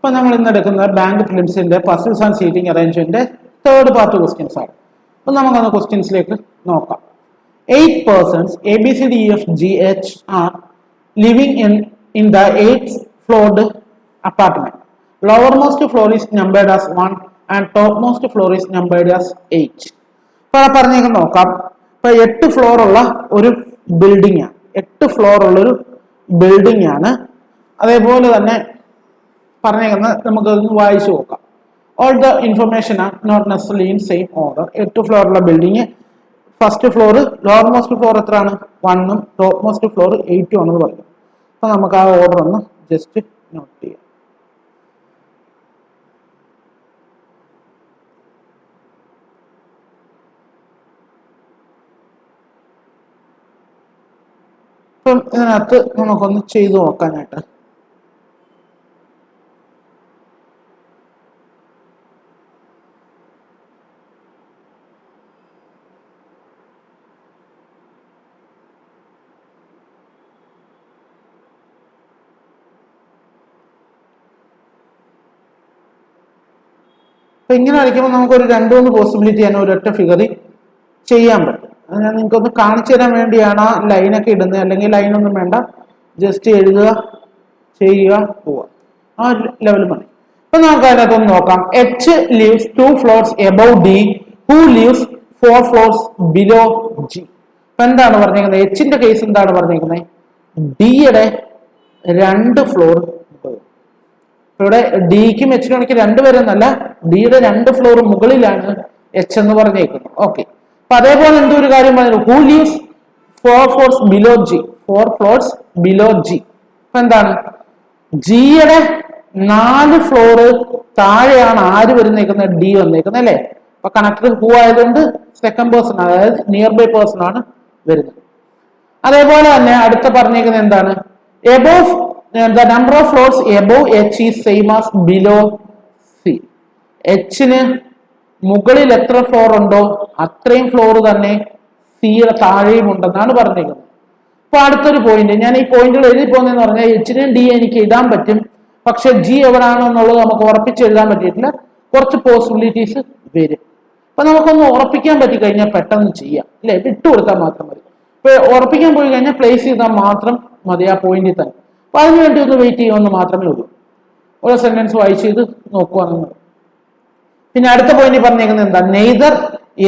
അപ്പോൾ നമ്മൾ ഇന്ന് എടുക്കുന്നത് ബാങ്ക് ഫിലിംസിന്റെ puzzles and seating arrangement third part questions ആണ്. അപ്പോൾ നമുക്കൊന്ന് ക്വസ്റ്റ്യൻസിലേക്ക് നോക്കാം. 8 persons ABCDEFGH are living in the 8th floored apartment. Lowermost floor is numbered as 1 and topmost floor is numbered as 8. അപ്പോൾ പറഞ്ഞേക്ക് നോക്കാം. ഇപ്പോൾ 8 ഫ്ലോർ ഉള്ള ഒരു ബിൽഡിംഗ് ആണ്. 8 ഫ്ലോർ ഉള്ളൊരു ബിൽഡിംഗ് ആണ്. അതേപോലെ തന്നെ പറഞ്ഞേക്കുന്നത് നമുക്കൊന്ന് വായിച്ചു നോക്കാം. All the information are not necessarily in same order. 8 ഫ്ലോറുള്ള building, first floor lowermost floor എത്രയാണ്? 1ഉം ടോപ്പ് മോസ്റ്റ് ഫ്ലോർ 8ഉം ആണെന്ന് പറഞ്ഞു. അപ്പോൾ നമുക്ക് ആ ഓർഡർ ഒന്ന് ജസ്റ്റ് നോട്ട് ചെയ്യാം. അപ്പം ഇതിനകത്ത് നമുക്കൊന്ന് ചെയ്തു നോക്കാനായിട്ട് അപ്പൊ ഇങ്ങനെ വരയ്ക്കുമ്പോൾ നമുക്കൊരു 2-3 പോസിബിലിറ്റി ആണ് ഒരൊറ്റ ഫിഗറിൽ ചെയ്യാൻ പറ്റും. അത് ഞാൻ നിങ്ങൾക്കൊന്ന് കാണിച്ചു തരാൻ വേണ്ടിയാണ് ആ ലൈനൊക്കെ ഇടുന്നത്. അല്ലെങ്കിൽ ലൈനൊന്നും വേണ്ട, ജസ്റ്റ് എഴുതുക, ചെയ്യുക, പോവുക, ആ ലെവൽ മതി. അപ്പൊ നമുക്ക് അതിനകത്തൊന്ന് നോക്കാം. H leaves 2 floors above D, who leaves 4 floors below G. അപ്പൊ എന്താണ് പറഞ്ഞേക്കുന്നത്? എച്ചിന്റെ കേസ് എന്താണ് പറഞ്ഞേക്കുന്നത്? ഡിയുടെ 2 ഫ്ലോർ. ഇവിടെ ഡിക്കും എച്ചിനും എനിക്ക് 2 പേരെന്നല്ല, ഡിയുടെ 2 ഫ്ലോർ മുകളിലാണ് എച്ച് എന്ന് പറഞ്ഞേക്കുന്നത്. ഓക്കെ. അപ്പൊ അതേപോലെ എന്തോ ഒരു കാര്യം പറഞ്ഞു, who leaves 4 floors below G, 4 floors below G. അപ്പൊ എന്താണ്? ജിയുടെ 4 ഫ്ലോർ താഴെയാണ് ആര് വരുന്നേക്കുന്നത്? ഡി വന്നേക്കുന്നത് അല്ലേ? അപ്പൊ കണക്ടർ ഹു ആയതുകൊണ്ട് സെക്കൻഡ് പേഴ്സൺ, അതായത് നിയർ ബൈ പേഴ്സൺ ആണ് വരുന്നത്. അതേപോലെ തന്നെ അടുത്ത പറഞ്ഞേക്കുന്നത് എന്താണ്? Above the number of floors above H is same as below C. Hന് മുകളിൽ എത്ര ഫ്ലോർ ഉണ്ടോ അത്രയും ഫ്ലോർ തന്നെ സിയുടെ താഴെയും ഉണ്ടെന്നാണ് പറഞ്ഞിരിക്കുന്നത്. അപ്പൊ അടുത്തൊരു പോയിന്റ്, ഞാൻ ഈ പോയിന്റുകൾ എഴുതി പോകുന്നതെന്ന് പറഞ്ഞാൽ എച്ചിനും ഡി എനിക്ക് എഴുതാൻ പറ്റും, പക്ഷെ ജി എവിടാണോ എന്നുള്ളത് നമുക്ക് ഉറപ്പിച്ച് എഴുതാൻ പറ്റിയിട്ടില്ല. കുറച്ച് പോസിബിലിറ്റീസ് വരും. അപ്പൊ നമുക്കൊന്ന് ഉറപ്പിക്കാൻ പറ്റി കഴിഞ്ഞാൽ പെട്ടെന്ന് ചെയ്യാം അല്ലെ, വിട്ടുകൊടുത്താൽ മാത്രം മതി. ഇപ്പൊ ഉറപ്പിക്കാൻ പോയി കഴിഞ്ഞാൽ പ്ലേസ് ചെയ്താൽ മാത്രം മതി ആ പോയിന്റിൽ തന്നെ. അപ്പൊ അതിന് വേണ്ടി ഒന്ന് വെയിറ്റ് ചെയ്യുമെന്ന് മാത്രമേ ഉള്ളൂ. ഓരോ സെന്റൻസ് വായിച്ച് ചെയ്ത് നോക്കുകയാണെന്ന്. പിന്നെ അടുത്ത പോയിന്റ് പറഞ്ഞേക്കുന്നത് എന്താ? Neither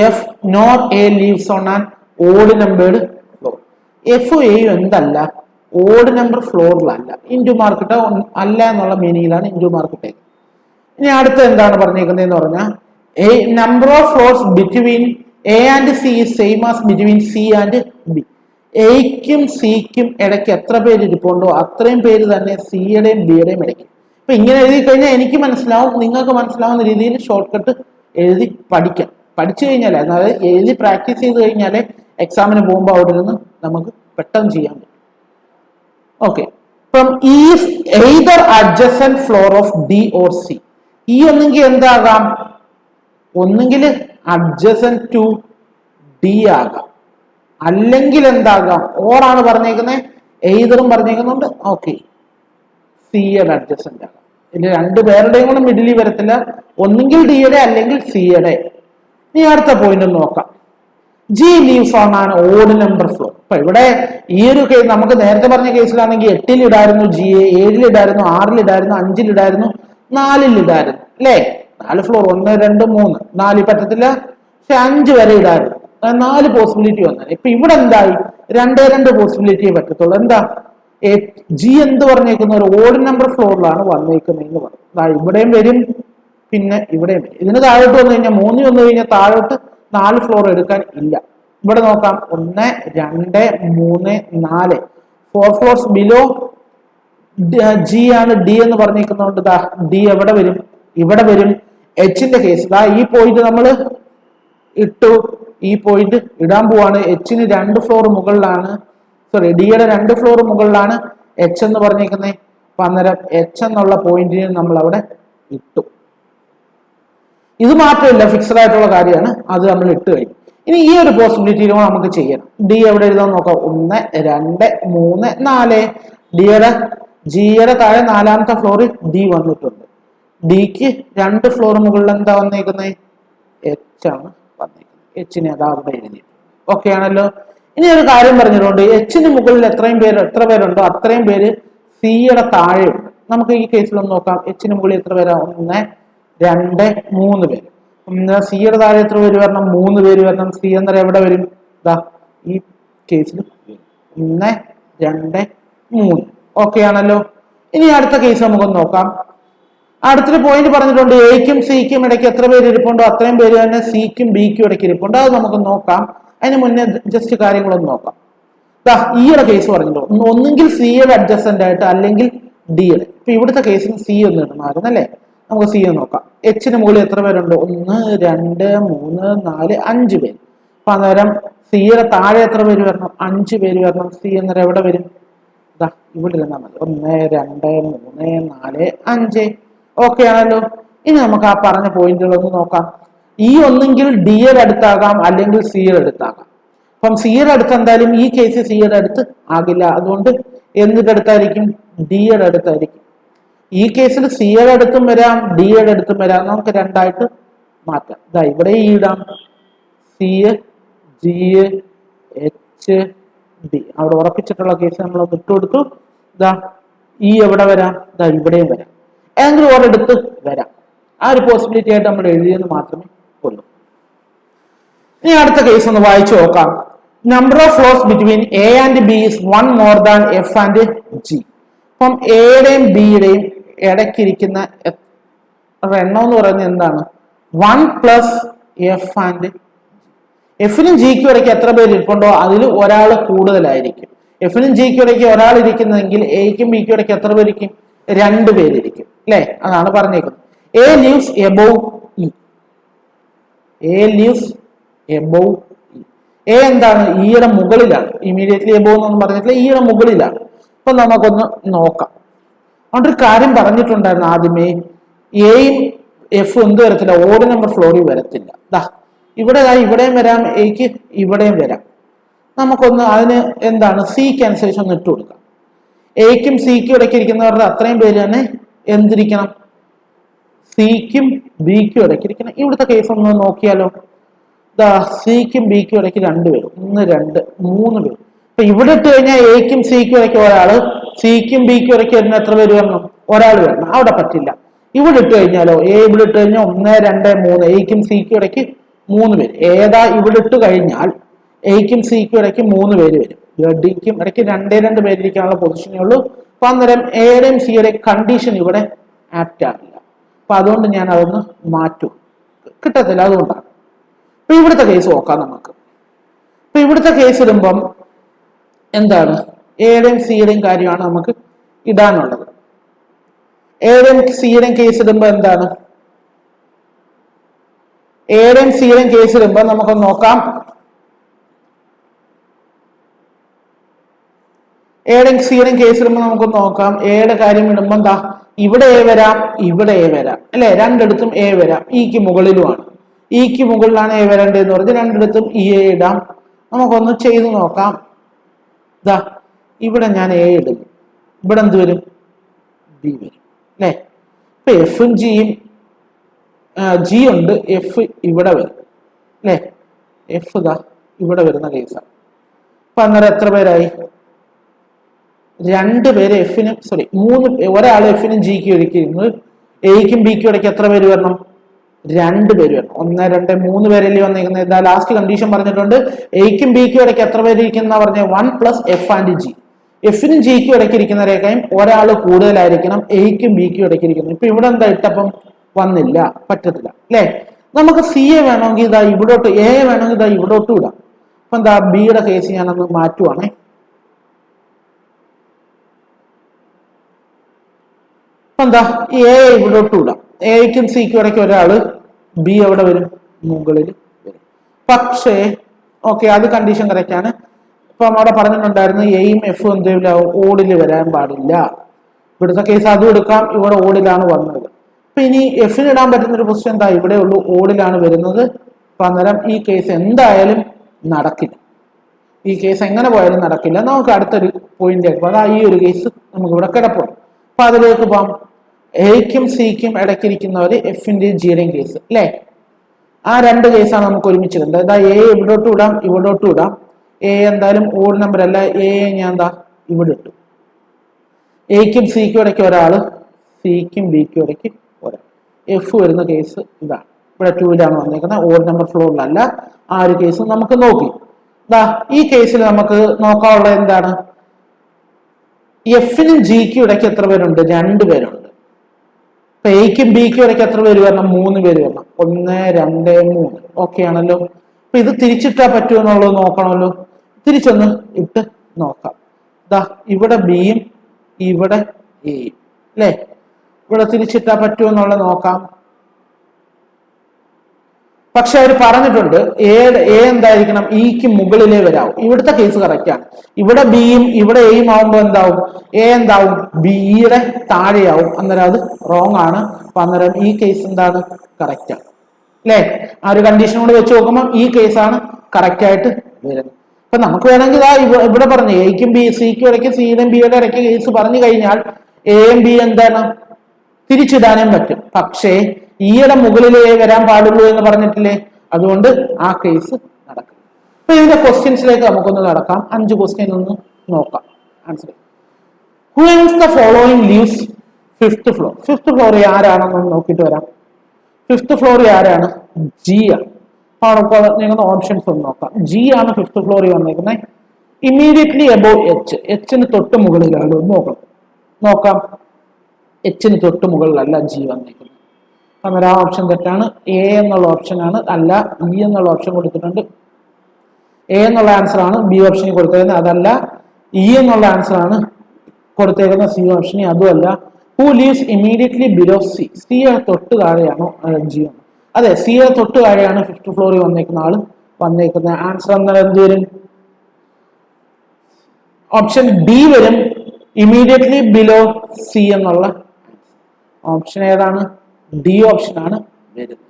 F nor A lives on an odd numbered floor. എഫും എയും എന്തല്ല? ഓഡ് നമ്പർ ഫ്ലോറിലല്ല. ഇൻറ്റു മാർക്കിട്ട് അല്ല എന്നുള്ള മീനിങ്ങിലാണ് ഇൻറ്റു മാർക്കിട്ടേ. ഇനി അടുത്ത എന്താണ് പറഞ്ഞേക്കുന്നത് എന്ന് പറഞ്ഞാൽ a number of floors between A and C is same as between C and B. എയ്ക്കും സിക്കും ഇടയ്ക്ക് എത്ര പേര് ഇരിപ്പുണ്ടോ അത്രയും പേര് തന്നെ സിയുടെയും ബിയുടെയും ഇടയ്ക്ക്. അപ്പൊ ഇങ്ങനെ എഴുതി കഴിഞ്ഞാൽ എനിക്ക് മനസ്സിലാവും, നിങ്ങൾക്ക് മനസ്സിലാവുന്ന രീതിയിൽ ഷോർട്ട് കട്ട് എഴുതി പഠിക്കാം. പഠിച്ചു കഴിഞ്ഞാൽ, അതായത് എഴുതി പ്രാക്ടീസ് ചെയ്ത് കഴിഞ്ഞാലേ എക്സാമിന് പോകുമ്പോൾ അവിടെ നിന്ന് നമുക്ക് പെട്ടെന്ന് ചെയ്യാൻ പറ്റും. Okay. From is either adjacent floor of D or C. ഈ ഒന്നെങ്കിൽ എന്താകാം? ഒന്നെങ്കിൽ അഡ്ജസന്റ് ടു ഡി ആകാം, അല്ലെങ്കിൽ എന്താകാം? ഓറാണ് പറഞ്ഞേക്കുന്നത്, എയ്തറും പറഞ്ഞേക്കുന്നുണ്ട്. ഓക്കെ, സിയുടെ അഡ്ജസന്റ് ആകാം. ഇതിന്റെ 2 പേരുടെയും കൂടെ മിഡിലിൽ വരത്തില്ല, ഒന്നെങ്കിൽ ഡിയുടെ അല്ലെങ്കിൽ സിയുടെ. ഇനി അടുത്ത പോയിന്റ് ഒന്ന് നോക്കാം. G leaves on an odd number floor. അപ്പൊ ഇവിടെ ഈ ഒരു കേസ് നമുക്ക് നേരത്തെ പറഞ്ഞ കേസിലാണെങ്കിൽ 8ൽ ഇടായിരുന്നു ജിയെ, 7ൽ ഇടായിരുന്നു, 6ൽ ഇടായിരുന്നു, 5ൽ ഇടായിരുന്നു, 4ൽ ഇടായിരുന്നു അല്ലേ? 4 ഫ്ലോർ, 1, 2, 3, 4 പറ്റത്തില്ല, പക്ഷെ 5 വരെ ഇടായിരുന്നു. 4 പോസിബിലിറ്റി വന്നത്. ഇപ്പൊ ഇവിടെ എന്തായി? 2 പോസിബിലിറ്റിയെ പറ്റത്തുള്ളൂ. എന്താ? ജി എന്ത് പറഞ്ഞേക്കുന്ന ഒരു ഓഡ് നമ്പർ ഫ്ലോറിലാണ് വന്നേക്കുന്നതെന്ന് പറഞ്ഞു. ഇവിടെയും വരും, പിന്നെ ഇവിടെയും വരും. ഇതിന് താഴോട്ട് വന്നു കഴിഞ്ഞാൽ 3 വന്നു കഴിഞ്ഞാൽ താഴോട്ട് 4 ഫ്ലോർ എടുക്കാൻ ഇല്ല. ഇവിടെ നോക്കാം, 1, 2, 3, 4 4 ഫ്ലോർസ് ബിലോ ജി ആണ് ഡി എന്ന് പറഞ്ഞേക്കുന്നതുകൊണ്ട് ഡി എവിടെ വരും? ഇവിടെ വരും. എച്ചിന്റെ കേസ് ഈ പോയിന്റ് നമ്മൾ ഇട്ടു, ഈ പോയിന്റ് ഇടാൻ പോവാണ്. എച്ചിന് 2 ഫ്ലോർ മുകളിലാണ്, സോറി ഡിയുടെ 2 ഫ്ലോർ മുകളിലാണ് എച്ച് എന്ന് പറഞ്ഞേക്കുന്നത്. അപ്പൊ അന്നേരം എച്ച് എന്നുള്ള പോയിന്റിന് നമ്മൾ അവിടെ ഇട്ടു. ഇത് മാത്രമല്ല, ഫിക്സഡ് ആയിട്ടുള്ള കാര്യമാണ്, അത് നമ്മൾ ഇട്ട് കഴിഞ്ഞു. ഇനി ഈ ഒരു പോസിബിലിറ്റിയിലും നമുക്ക് ചെയ്യണം. ഡി എവിടെ എഴുതാൻ നോക്കാം? 1, 2, 3, 4. ജിയുടെ താഴെ 4ാമത്തെ ഫ്ലോറിൽ ഡി വന്നിട്ടുണ്ട്. ഡിക്ക് 2 ഫ്ലോർ മുകളിൽ എന്താ വന്നേക്കുന്നത്? എച്ച് ആണ് വന്നേക്കുന്നത്. എച്ചിനെ അതാ അവിടെ എഴുതി. ഓക്കെ ആണല്ലോ. ഇനി ഒരു കാര്യം പറഞ്ഞിട്ടുണ്ട്, എച്ചിന് മുകളിൽ എത്ര പേരുണ്ടോ അത്രയും പേര് സിയുടെ താഴെയുണ്ട്. നമുക്ക് ഈ കേസിലൊന്ന് നോക്കാം. എച്ചിന് മുകളിൽ എത്ര പേരാ? 1, 2, 3 പേര്. സിയുടെ താഴെ എത്ര പേര് വരണം? 3 പേര് വരണം. സി എന്നേരം എവിടെ വരും? ഇതാ ഈ കേസിൽ 1, 2, 3. ഓക്കെ ആണല്ലോ. ഇനി അടുത്ത കേസ് നമുക്കൊന്ന് നോക്കാം. അടുത്തൊരു പോയിന്റ് പറഞ്ഞിട്ടുണ്ട്, എക്കും സിക്കും ഇടയ്ക്ക് എത്ര പേര് ഇരിപ്പുണ്ടോ അത്രയും പേര് തന്നെ സിക്കും ബിക്കും ഇടയ്ക്ക് ഇരിപ്പുണ്ട്. അത് നമുക്ക് നോക്കാം. അതിന് മുന്നേ ജസ്റ്റ് കാര്യങ്ങളൊന്ന് നോക്കാം. ഈയുടെ കേസ് പറഞ്ഞിട്ടുണ്ട്, ഒന്നുകിൽ സിയുടെ അഡ്ജസ്റ്റന്റ് ആയിട്ട് അല്ലെങ്കിൽ ഡിയുടെ. ഇപ്പൊ ഇവിടുത്തെ കേസിന് സി ഒന്ന് ഇടണമായിരുന്നു അല്ലേ? നമുക്ക് സി ഒന്ന് നോക്കാം. എച്ചിന് മുകളിൽ എത്ര പേരുണ്ട്? 1, 2, 3, 4, 5 പേര്. അപ്പൊ അന്നേരം സിയുടെ താഴെ എത്ര പേര് വരണം? 5 പേര് വരണം. സി എന്നേരം എവിടെ വരും? ഇവിടെ ഇരുന്നാൽ മതി. 1, 2, 3, 4, 5. ഓക്കെ ആണല്ലോ. ഇനി നമുക്ക് ആ പറഞ്ഞ പോയിന്റുകളൊന്ന് നോക്കാം. ഈ ഒന്നെങ്കിൽ ഡിയുടെ അടുത്താകാം അല്ലെങ്കിൽ സിയുടെ അടുത്താകാം. അപ്പം സിയുടെ അടുത്ത് എന്തായാലും ഈ കേസ് സിയുടെ അടുത്ത് ആകില്ല. അതുകൊണ്ട് എന്തിന്റെ അടുത്തായിരിക്കും? ഡിയുടെ അടുത്തായിരിക്കും. ഈ കേസിൽ സിയുടെ അടുത്തും വരാം ഡിയുടെ അടുത്തും വരാം. നമുക്ക് രണ്ടായിട്ട് മാറ്റാം. ഇവിടെ ഈ ഇടാം, സി, ജി, എച്ച്, ഡി. അവിടെ ഉറപ്പിച്ചിട്ടുള്ള കേസ് നമ്മൾ വിട്ടുകൊടുത്തു. ഈ എവിടെ വരാം? ഇവിടെയും വരാം. ഏതെങ്കിലും ഒരിടത്ത് വരാം. ആ ഒരു പോസിബിലിറ്റി ആയിട്ട് നമ്മൾ എഴുതിയെന്ന് മാത്രമേ ഉള്ളൂ. ഇനി അടുത്ത കേസ് ഒന്ന് വായിച്ചു നോക്കാം. Number of flows between A and B is 1 more than F and G. അപ്പം എയുടെയും ബിയുടെയും ഇടയ്ക്കിരിക്കുന്ന എണ്ണം എന്ന് പറയുന്നത് എന്താണ്? 1 പ്ലസ് എഫ് ആൻഡ് എഫിനും ജിക്കും ഇടയ്ക്ക് എത്ര പേര് ഇരിപ്പുണ്ടോ അതിൽ ഒരാൾ കൂടുതലായിരിക്കും. എഫിനും ജിക്കും ഇടയ്ക്ക് ഒരാൾ ഇരിക്കുന്നെങ്കിൽ എക്കും ബിക്കും ഇടയ്ക്ക് എത്ര പേരിക്കും? 2 പേരിരിക്കും അല്ലെ? അതാണ് പറഞ്ഞേക്കുന്നത്. A leaves above E. A leaves above E. A എന്താണ്? ഇയുടെ മുകളിലാണ്. ഇമീഡിയറ്റ്ലി എബോവ് എന്നൊന്നും പറഞ്ഞിട്ടില്ല, ഇയുടെ മുകളിലാണ്. അപ്പൊ നമുക്കൊന്ന് നോക്കാം. അതുകൊണ്ടൊരു കാര്യം പറഞ്ഞിട്ടുണ്ടായിരുന്നു ആദ്യമേ, എയും എഫും എന്ത് വരത്തില്ല? ഓഡ് നമ്പർ ഫ്ലോറിൽ വരത്തില്ല. ഇവിടെയും വരാം, എക്ക് ഇവിടെയും വരാം. നമുക്കൊന്ന് അതിന് എന്താണ് സിക്ക് അനുസരിച്ച് ഒന്ന് ഇട്ട് കൊടുക്കാം. എക്കും സിക്കും ഇടയ്ക്ക് ഇരിക്കുന്നവരുടെ അത്രയും പേര് തന്നെ എന്തിരിക്കണം? സിക്കും ബിക്കും ഇടയ്ക്ക് ഇരിക്കണം. ഇവിടുത്തെ കേസ് ഒന്ന് നോക്കിയാലോ. സിക്കും ബിക്കും ഇടയ്ക്ക് 2 പേര്. 1, 2, 3 പേര്. അപ്പൊ ഇവിടെ ഇട്ട് കഴിഞ്ഞാൽ എക്കും സിക്കും ഇടയ്ക്ക് ഒരാള്, സിക്കും ബിക്കും ഇടയ്ക്ക് വരുന്ന എത്ര പേര് വരണം? ഒരാൾ വരണം. അവിടെ പറ്റില്ല. ഇവിടെ ഇട്ട് കഴിഞ്ഞാലോ, എ ഇവിടെ ഇട്ട് കഴിഞ്ഞാൽ 1, 2, 3, എക്കും സിക്കും ഇടയ്ക്ക് 3 പേര്. ഏതാ ഇവിടെ ഇട്ട് കഴിഞ്ഞാൽ എക്കും സിക്കും ഇടയ്ക്ക് 3 പേര് വരും. ഡിക്കും ഇടയ്ക്ക് 2 പേരിരിക്കാനുള്ള പൊസിഷനേ ഉള്ളൂ. അപ്പൊ അന്നേരം എയുടെയും സിയുടെയും കണ്ടീഷൻ ഇവിടെ ആപ്റ്റ് ആവില്ല. അപ്പൊ അതുകൊണ്ട് ഞാൻ അതൊന്ന് മാറ്റും, കിട്ടത്തില്ല. അതുകൊണ്ടാണ്. അപ്പൊ ഇവിടുത്തെ കേസ് നോക്കാം നമുക്ക്. അപ്പൊ ഇവിടുത്തെ കേസ് ഇടുമ്പം എന്താണ്? എയുടെയും സിയുടെയും കാര്യമാണ് നമുക്ക് ഇടാനുള്ളത്. എയുടെയും സിയുടെയും കേസ് ഇടുമ്പോ എന്താണ്? എയുടെയും സിയുടെയും കേസ് ഇടുമ്പോ നമുക്കൊന്ന് നോക്കാം. എയുടെയും സിയുടെയും കേസ് ഇടുമ്പോൾ നമുക്കൊന്ന് നോക്കാം. എയുടെ കാര്യം ഇടുമ്പോൾ ഇവിടെ എ വരാം, ഇവിടെ എ വരാം അല്ലെ? രണ്ടിടത്തും എ വരാം. ഇക്ക് മുകളിലുമാണ്. ഇക്ക് മുകളിലാണ് എ വരേണ്ടതെന്ന് പറഞ്ഞ് രണ്ടിടത്തും ഇ എ ഇടാം. നമുക്കൊന്ന് ചെയ്ത് നോക്കാം. ഇവിടെ ഞാൻ എ ഇടും, ഇവിടെ എന്ത് വരും? ബി വരും അല്ലെ? ഇപ്പൊ എഫും ജിയും ജി ഉണ്ട്, എഫ് ഇവിടെ വരും അല്ലെ? എഫ് ഇവിടെ വരുന്ന കേസാണ്. അപ്പൊ അന്നേരം എത്ര പേരായി? 2 പേര് എഫിനും ഒരാൾ എഫിനും ജിക്കും ഇടയ്ക്ക്, എക്കും ബിക്കും ഇടയ്ക്ക് എത്ര പേര് വരണം? 2 പേര് വരണം. 1, 2, 3 പേരല്ലേ വന്നിരിക്കുന്നത്. ഇതാ ലാസ്റ്റ് കണ്ടീഷൻ പറഞ്ഞിട്ടുണ്ട്. എക്കും ബിക്കും ഇടയ്ക്ക് എത്ര പേര് ഇരിക്കുന്ന പറഞ്ഞ 1 പ്ലസ് എഫ് ആൻഡ് ജി. എഫിനും ജിക്കും ഇടയ്ക്ക് ഇരിക്കുന്നവരേക്കായും ഒരാൾ കൂടുതലായിരിക്കണം എക്കും ബിക്കും ഇടയ്ക്ക് ഇരിക്കുന്നത്. ഇപ്പൊ ഇവിടെ എന്താ ഇട്ടപ്പം വന്നില്ല, പറ്റത്തില്ല അല്ലെ? നമുക്ക് സി എ വേണമെങ്കിൽ ഇവിടോട്ട്, എ വേണമെങ്കിൽ ഇവിടോട്ടും ഇടാം. അപ്പൊ ബിയുടെ കേസ് ഞാനൊന്ന് മാറ്റുവാണേ. എ ഇവിടോട്ട് വിടാം. എക്കും സിക്കും ഇടയ്ക്ക് ഒരാള്, ബി എവിടെ വരും? മുകളിൽ വരും. പക്ഷേ അത് കണ്ടീഷൻ കറക്റ്റ് ആണ്. ഇപ്പൊ അവിടെ പറഞ്ഞിട്ടുണ്ടായിരുന്നു എയും എഫും എന്തെങ്കിലും ഓടിൽ വരാൻ പാടില്ല. ഇവിടുത്തെ കേസ് അതും എടുക്കാം. ഇവിടെ ഓടിലാണ് വന്നത്. അപ്പൊ ഇനി എഫിന് ഇടാൻ പറ്റുന്ന ഒരു പൊസിഷൻ ഇവിടെ ഉള്ളൂ, ഓടിലാണ് വരുന്നത്. അപ്പൊ അന്നേരം ഈ കേസ് എന്തായാലും നടക്കില്ല. ഈ കേസ് എങ്ങനെ പോയാലും നടക്കില്ല. നമുക്ക് അടുത്തൊരു പോയിന്റ് ഈ ഒരു കേസ് നമുക്ക് ഇവിടെ കിടപ്പുണ്ട്. അപ്പൊ അതിലേക്ക് പോകാം. എയ്ക്കും സിക്കും ഇടയ്ക്കിരിക്കുന്നവർ എഫിന്റെയും ജിയുടെയും കേസ് അല്ലേ? ആ രണ്ട് കേസാണ് നമുക്ക് ഒരുമിച്ച് കണ്ടത്. എന്താ എ ഇവിടോട്ട് ഇടാം, ഇവിടോട്ട് ഇടാം. എ എന്തായാലും ഓഡ് നമ്പർ അല്ല, എ ഞാൻ എന്താ ഇവിടെ ഇട്ടു. എയ്ക്കും സിക്കും ഇടയ്ക്ക് ഒരാള്, സിക്കും ബിക്കും ഇടയ്ക്ക് ഒരാൾ. എഫ് വരുന്ന കേസ് ഇതാണ്. ഇവിടെ 2 വന്നേക്കുന്നത്, ഓഡ് നമ്പർ ഫ്ലോറിലല്ല. ആ ഒരു കേസ് നമുക്ക് നോക്കി. ഈ കേസിൽ നമുക്ക് നോക്കാനുള്ളത് എന്താണ്? എഫിനും ജിക്കും ഇടയ്ക്ക് എത്ര പേരുണ്ട്? 2 പേരുണ്ട്. അപ്പൊ എയ്ക്കും ബിക്കും ഇടയ്ക്ക് എത്ര പേര് വരണം? 3 പേര് വരണം. 1, 2, 3. ഓക്കെ ആണല്ലോ. അപ്പൊ ഇത് തിരിച്ചിട്ടാ പറ്റുമോ എന്നുള്ളത് നോക്കണമല്ലോ. തിരിച്ചൊന്ന് ഇട്ട് നോക്കാം. ഇവിടെ ബിയും ഇവിടെ എയും അല്ലേ? ഇവിടെ തിരിച്ചിട്ടാ പറ്റുമോ എന്നുള്ളത് നോക്കാം. പക്ഷെ അവർ പറഞ്ഞിട്ടുണ്ട് എ എന്തായിരിക്കണം? ഇക്ക് മുകളിലേ വരാവും. ഇവിടുത്തെ കേസ് കറക്റ്റ് ആണ്. ഇവിടെ ബിയും ഇവിടെ എയും ആവുമ്പോ എന്താവും? എ എന്താവും? ബിയുടെ താഴെയാവും. അന്നേരം അത് റോങ് ആണ്. അപ്പൊ അന്നേരം ഈ കേസ് എന്താണ്? കറക്റ്റ് ആണ് അല്ലെ? ആ ഒരു കണ്ടീഷൻ കൂടെ വെച്ച് നോക്കുമ്പോൾ ഈ കേസാണ് കറക്റ്റ് ആയിട്ട് വരുന്നത്. അപ്പൊ നമുക്ക് വേണമെങ്കിൽ ഇവിടെ പറഞ്ഞു എയ്ക്കും സിക്കും ഇടയ്ക്ക് സിയുടെയും ബിയുടെ ഇടയ്ക്ക് കേസ് പറഞ്ഞു കഴിഞ്ഞാൽ എയും ബി എന്താണ് തിരിച്ചിടാനും പറ്റും. പക്ഷേ ഈയുടെ മുകളിലേ വരാൻ പാടുള്ളൂ എന്ന് പറഞ്ഞിട്ടില്ലേ? അതുകൊണ്ട് ആ കേസ് നടക്കും. അപ്പൊ ഇതിന്റെ ക്വസ്റ്റ്യൻസിലേക്ക് നമുക്കൊന്ന് നടക്കാം. 5 ക്വസ്റ്റ്യൻ ഒന്ന് നോക്കാം. Answer. Who among the following lives 5th floor? 5th floor ആരാണെന്ന് നോക്കിയിട്ട് വരാം. 5th ഫ്ലോർ ആരാണ്? ജി ആണ്. നിങ്ങൾ ഓപ്ഷൻസ് ഒന്ന് നോക്കാം. ജി ആണ് 5th ഫ്ലോറിൽ വന്നേക്കുന്നത്. Immediately above H. എച്ചിന് തൊട്ട് മുകളിലാണ്. നോക്കാം. എച്ചിന് തൊട്ട് മുകളിലല്ല ജി വന്നേക്കുന്നത്. അന്നേരം ആ ഓപ്ഷൻ തെറ്റാണ്. എ എന്നുള്ള ഓപ്ഷനാണ്, അല്ല ഇ എന്നുള്ള ഓപ്ഷൻ കൊടുത്തിട്ടുണ്ട്. എ എന്നുള്ള ആൻസർ ആണ് ബി ഓപ്ഷനിൽ കൊടുത്തേക്കുന്നത്, അതല്ല. ഇ എന്നുള്ള ആൻസർ ആണ് കൊടുത്തേക്കുന്ന സി ഓപ്ഷനിൽ, അതുമല്ല. Who lives immediately below C? സിയുടെ തൊട്ട് താഴെയാണോ ജി? അതെ, സിയുടെ തൊട്ട് താഴെയാണ് 5th ഫ്ലോറിൽ വന്നേക്കുന്ന ആള് വന്നേക്കുന്ന. ആൻസർ എന്നാൽ എന്ത് വരും? ഓപ്ഷൻ ബി വരും. ഇമ്മീഡിയറ്റ്ലി ബിലോ സി എന്നുള്ള ഓപ്ഷൻ ഏതാണ്? ഡി ഓപ്ഷൻ ആണ് വരുന്നത്.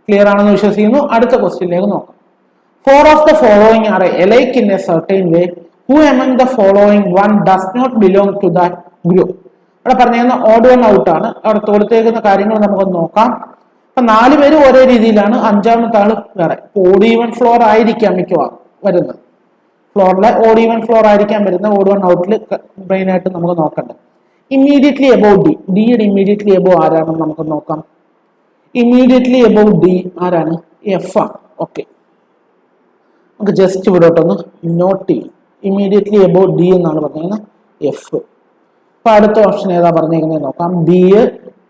ക്ലിയർ ആണെന്ന് വിശ്വസിക്കുന്നു. അടുത്ത ക്വസ്റ്റ്യനിലേക്ക് നോക്കാം. 4 of the following are alike in a certain way. Who among the following one does not belong to that group? ഇവിടെ പറഞ്ഞിരിക്കുന്ന ഓഡ് വൺ ഔട്ട് ആണ്. അവിടെ കൊടുത്തേക്കുന്ന കാര്യങ്ങൾ നമുക്കൊന്ന് നോക്കാം. അപ്പൊ 4 പേര് ഒരേ രീതിയിലാണ്, 5ാമത്തെ ആള് വേറെ. ഓഡ് ഈവൻ ഫ്ലോർ ആയിരിക്കാം മിക്കവാറും വരുന്നത്. ഫ്ലോറിലെ ഓഡ് ഈവൻ ഫ്ലോർ ആയിരിക്കാൻ വരുന്നത്. ഓഡ് വൺ ഔട്ടിൽ മെയിൻ ആയിട്ട് നമുക്ക് നോക്കണ്ടേ. Immediately above D. ഡിയുടെ ഇമ്മീഡിയറ്റ്ലി എബോവ് ആരാണെന്ന് നമുക്ക് നോക്കാം. ഇമ്മീഡിയറ്റ്ലി എബോവ് ഡി ആരാണ്? എഫ് ആണ്. ഓക്കെ, നമുക്ക് ജസ്റ്റ് ഇവിടോട്ടൊന്ന് നോട്ട് ചെയ്യും. ഇമ്മീഡിയറ്റ്ലി എബോവ് ഡി എന്നാണ് പറഞ്ഞിരിക്കുന്നത്, എഫ്. അപ്പൊ അടുത്ത ഓപ്ഷൻ ഏതാ പറഞ്ഞിരിക്കുന്നത് നോക്കാം. B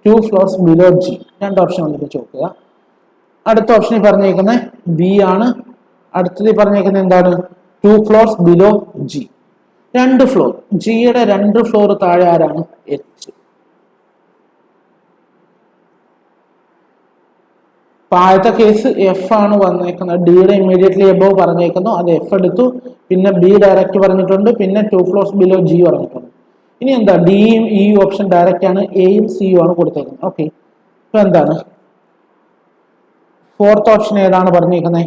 2 floors below G. 2 option വന്നിട്ട് ചോദിക്കുക. അടുത്ത ഓപ്ഷനിൽ പറഞ്ഞിരിക്കുന്നത് ബി ആണ്. അടുത്തത് പറഞ്ഞിരിക്കുന്നത് എന്താണ്? 2 ഫ്ലോർസ് ബിലോ ജി. 2 ഫ്ലോർ. ജിയുടെ 2 ഫ്ലോർ താഴെ ആരാണ്? എച്ച്. ആദ്യത്തെ കേസ് എഫ് ആണ് വന്നേക്കുന്നത്. ഡിയുടെ ഇമ്മീഡിയറ്റ്ലി എബോവ് പറഞ്ഞേക്കുന്നു, അത് എഫ് എടുത്തു. പിന്നെ ബി ഡയറക്റ്റ് പറഞ്ഞിട്ടുണ്ട്. പിന്നെ 2 ഫ്ലോർസ് ബിലോ ജി പറഞ്ഞിട്ടുണ്ട്. ഇനി എന്താ? ഡിയും ഇ ഓപ്ഷൻ ഡയറക്റ്റ് ആണ്. എയും സിയും ആണ് കൊടുത്തേക്കുന്നത്. ഓക്കെ, ഇപ്പൊ എന്താണ് 4th ഓപ്ഷൻ ഏതാണ് പറഞ്ഞേക്കുന്നത്?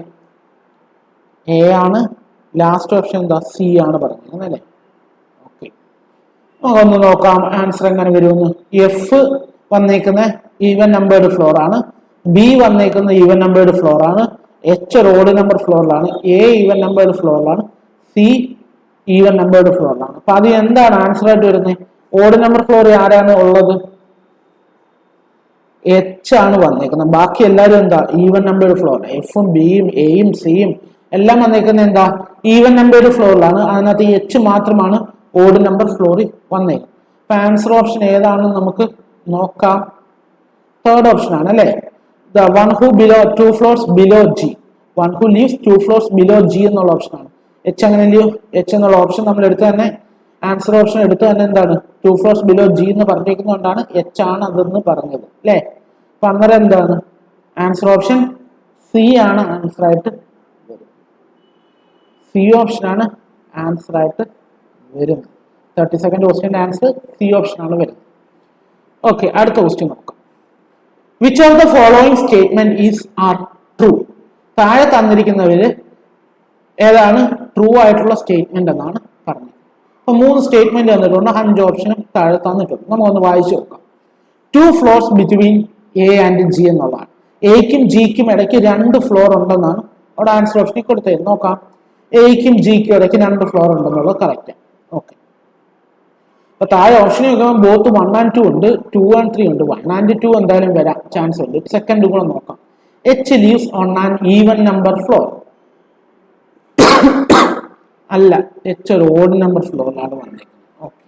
എ ആണ്. ലാസ്റ്റ് ഓപ്ഷൻ എന്താ? സി ആണ് പറഞ്ഞേക്കുന്നത് അല്ലേ? ഓക്കെ, നമുക്കൊന്ന് നോക്കാം ആൻസർ എങ്ങനെ വരുമെന്ന്. എഫ് വന്നേക്കുന്ന ഈവൻ നമ്പേർഡ് ഫ്ലോർ ആണ്. ബി വന്നേക്കുന്ന ഈവൻ നമ്പേർഡ് ഫ്ലോർ ആണ്. എച്ച് ഒരു ഓഡ് നമ്പർ ഫ്ലോറിലാണ്. എ ഈവൻ നമ്പേർഡ് ഫ്ലോറിലാണ്. സി ഈവൻ നമ്പേർഡ് ഫ്ലോറിലാണ്. അപ്പൊ അത് എന്താണ് ആൻസർ ആയിട്ട് വരുന്നത്? ഓഡ് നമ്പർ ഫ്ലോർ ആരാണ് ഉള്ളത്? എച്ച് ആണ് വന്നേക്കുന്നത്. ബാക്കി എല്ലാവരും എന്താ? Even numbered floor. എഫും ബിയും എയും സിയും എല്ലാം വന്നേക്കുന്നത് എന്താ? ഈവൻ നമ്പേർഡ് ഫ്ലോറിലാണ്. അതിനകത്ത് എച്ച് മാത്രമാണ് ഓഡ് നമ്പർ ഫ്ലോറിൽ വന്നേക്കുന്നത്. അപ്പൊ ആൻസർ ഓപ്ഷൻ ഏതാണെന്ന് നമുക്ക് നോക്കാം. 3rd ഓപ്ഷൻ ആണ് അല്ലേ? The one who below 2 floors below G. One who lives 2 floors below G എന്നുള്ള ഓപ്ഷനാണ്. എച്ച് അങ്ങനെയല്ലയോ? എച്ച് എന്നുള്ള ഓപ്ഷൻ നമ്മൾ എടുത്ത് തന്നെ ആൻസർ ഓപ്ഷൻ എടുത്ത് തന്നെ എന്താണ്? 2 floors below G എന്ന് പറഞ്ഞിരിക്കുന്നതുകൊണ്ടാണ് എച്ച് ആണ് അതെന്ന് പറഞ്ഞത് അല്ലേ? അപ്പൊ അന്നേരം എന്താണ് ആൻസർ? ഓപ്ഷൻ സി ആണ് ആൻസർ ആയിട്ട് വരും. സി ഓപ്ഷൻ ആണ് ആൻസർ ആയിട്ട് വരുന്നത്. 32nd ക്വസ്റ്റ്യൻ്റെ ആൻസർ സി ഓപ്ഷൻ ആണ് വരുന്നത്. ഓക്കെ, അടുത്ത ക്വസ്റ്റ്യൻ നോക്കാം. Which of the following statement is are true? താഴെ തന്നിരിക്കുന്നവര് ഏതാണ് ട്രൂ ആയിട്ടുള്ള സ്റ്റേറ്റ്മെന്റ് എന്നാണ് പറഞ്ഞത്. അപ്പൊ 3 സ്റ്റേറ്റ്മെന്റ് തന്നിട്ടുണ്ട്. 5 ഓപ്ഷനും താഴെ തന്നിട്ടുണ്ട്. നമുക്കൊന്ന് വായിച്ചു നോക്കാം. 2 floors between A and G എന്നുള്ളതാണ്. എയ്ക്കും ജിക്കും ഇടയ്ക്ക് 2 ഫ്ലോർ ഉണ്ടെന്നാണ് അവിടെ ആൻസർ ഓപ്ഷനിൽ കൊടുത്തത്. നോക്കാം, എയ്ക്കും ജിക്കും ഇടയ്ക്ക് 2 ഫ്ലോർ ഉണ്ടെന്നുള്ളത് കറക്റ്റ്. ഓക്കെ, അപ്പൊ താഴെ ഓപ്ഷൻ നോക്കുമ്പോൾ ബോത്ത് 1 and 2 ഉണ്ട്, 2 and 3 ഉണ്ട്. 1 and 2 എന്തായാലും വരാൻ ചാൻസ് ഉണ്ട്. സെക്കൻഡ് കൂടെ നോക്കാം. H leaves on an even number floor. അല്ല, എച്ച് ഒരു ഓഡ് നമ്പർ ഫ്ലോറിലാണ് വന്നേക്കുന്നത്. ഓക്കെ,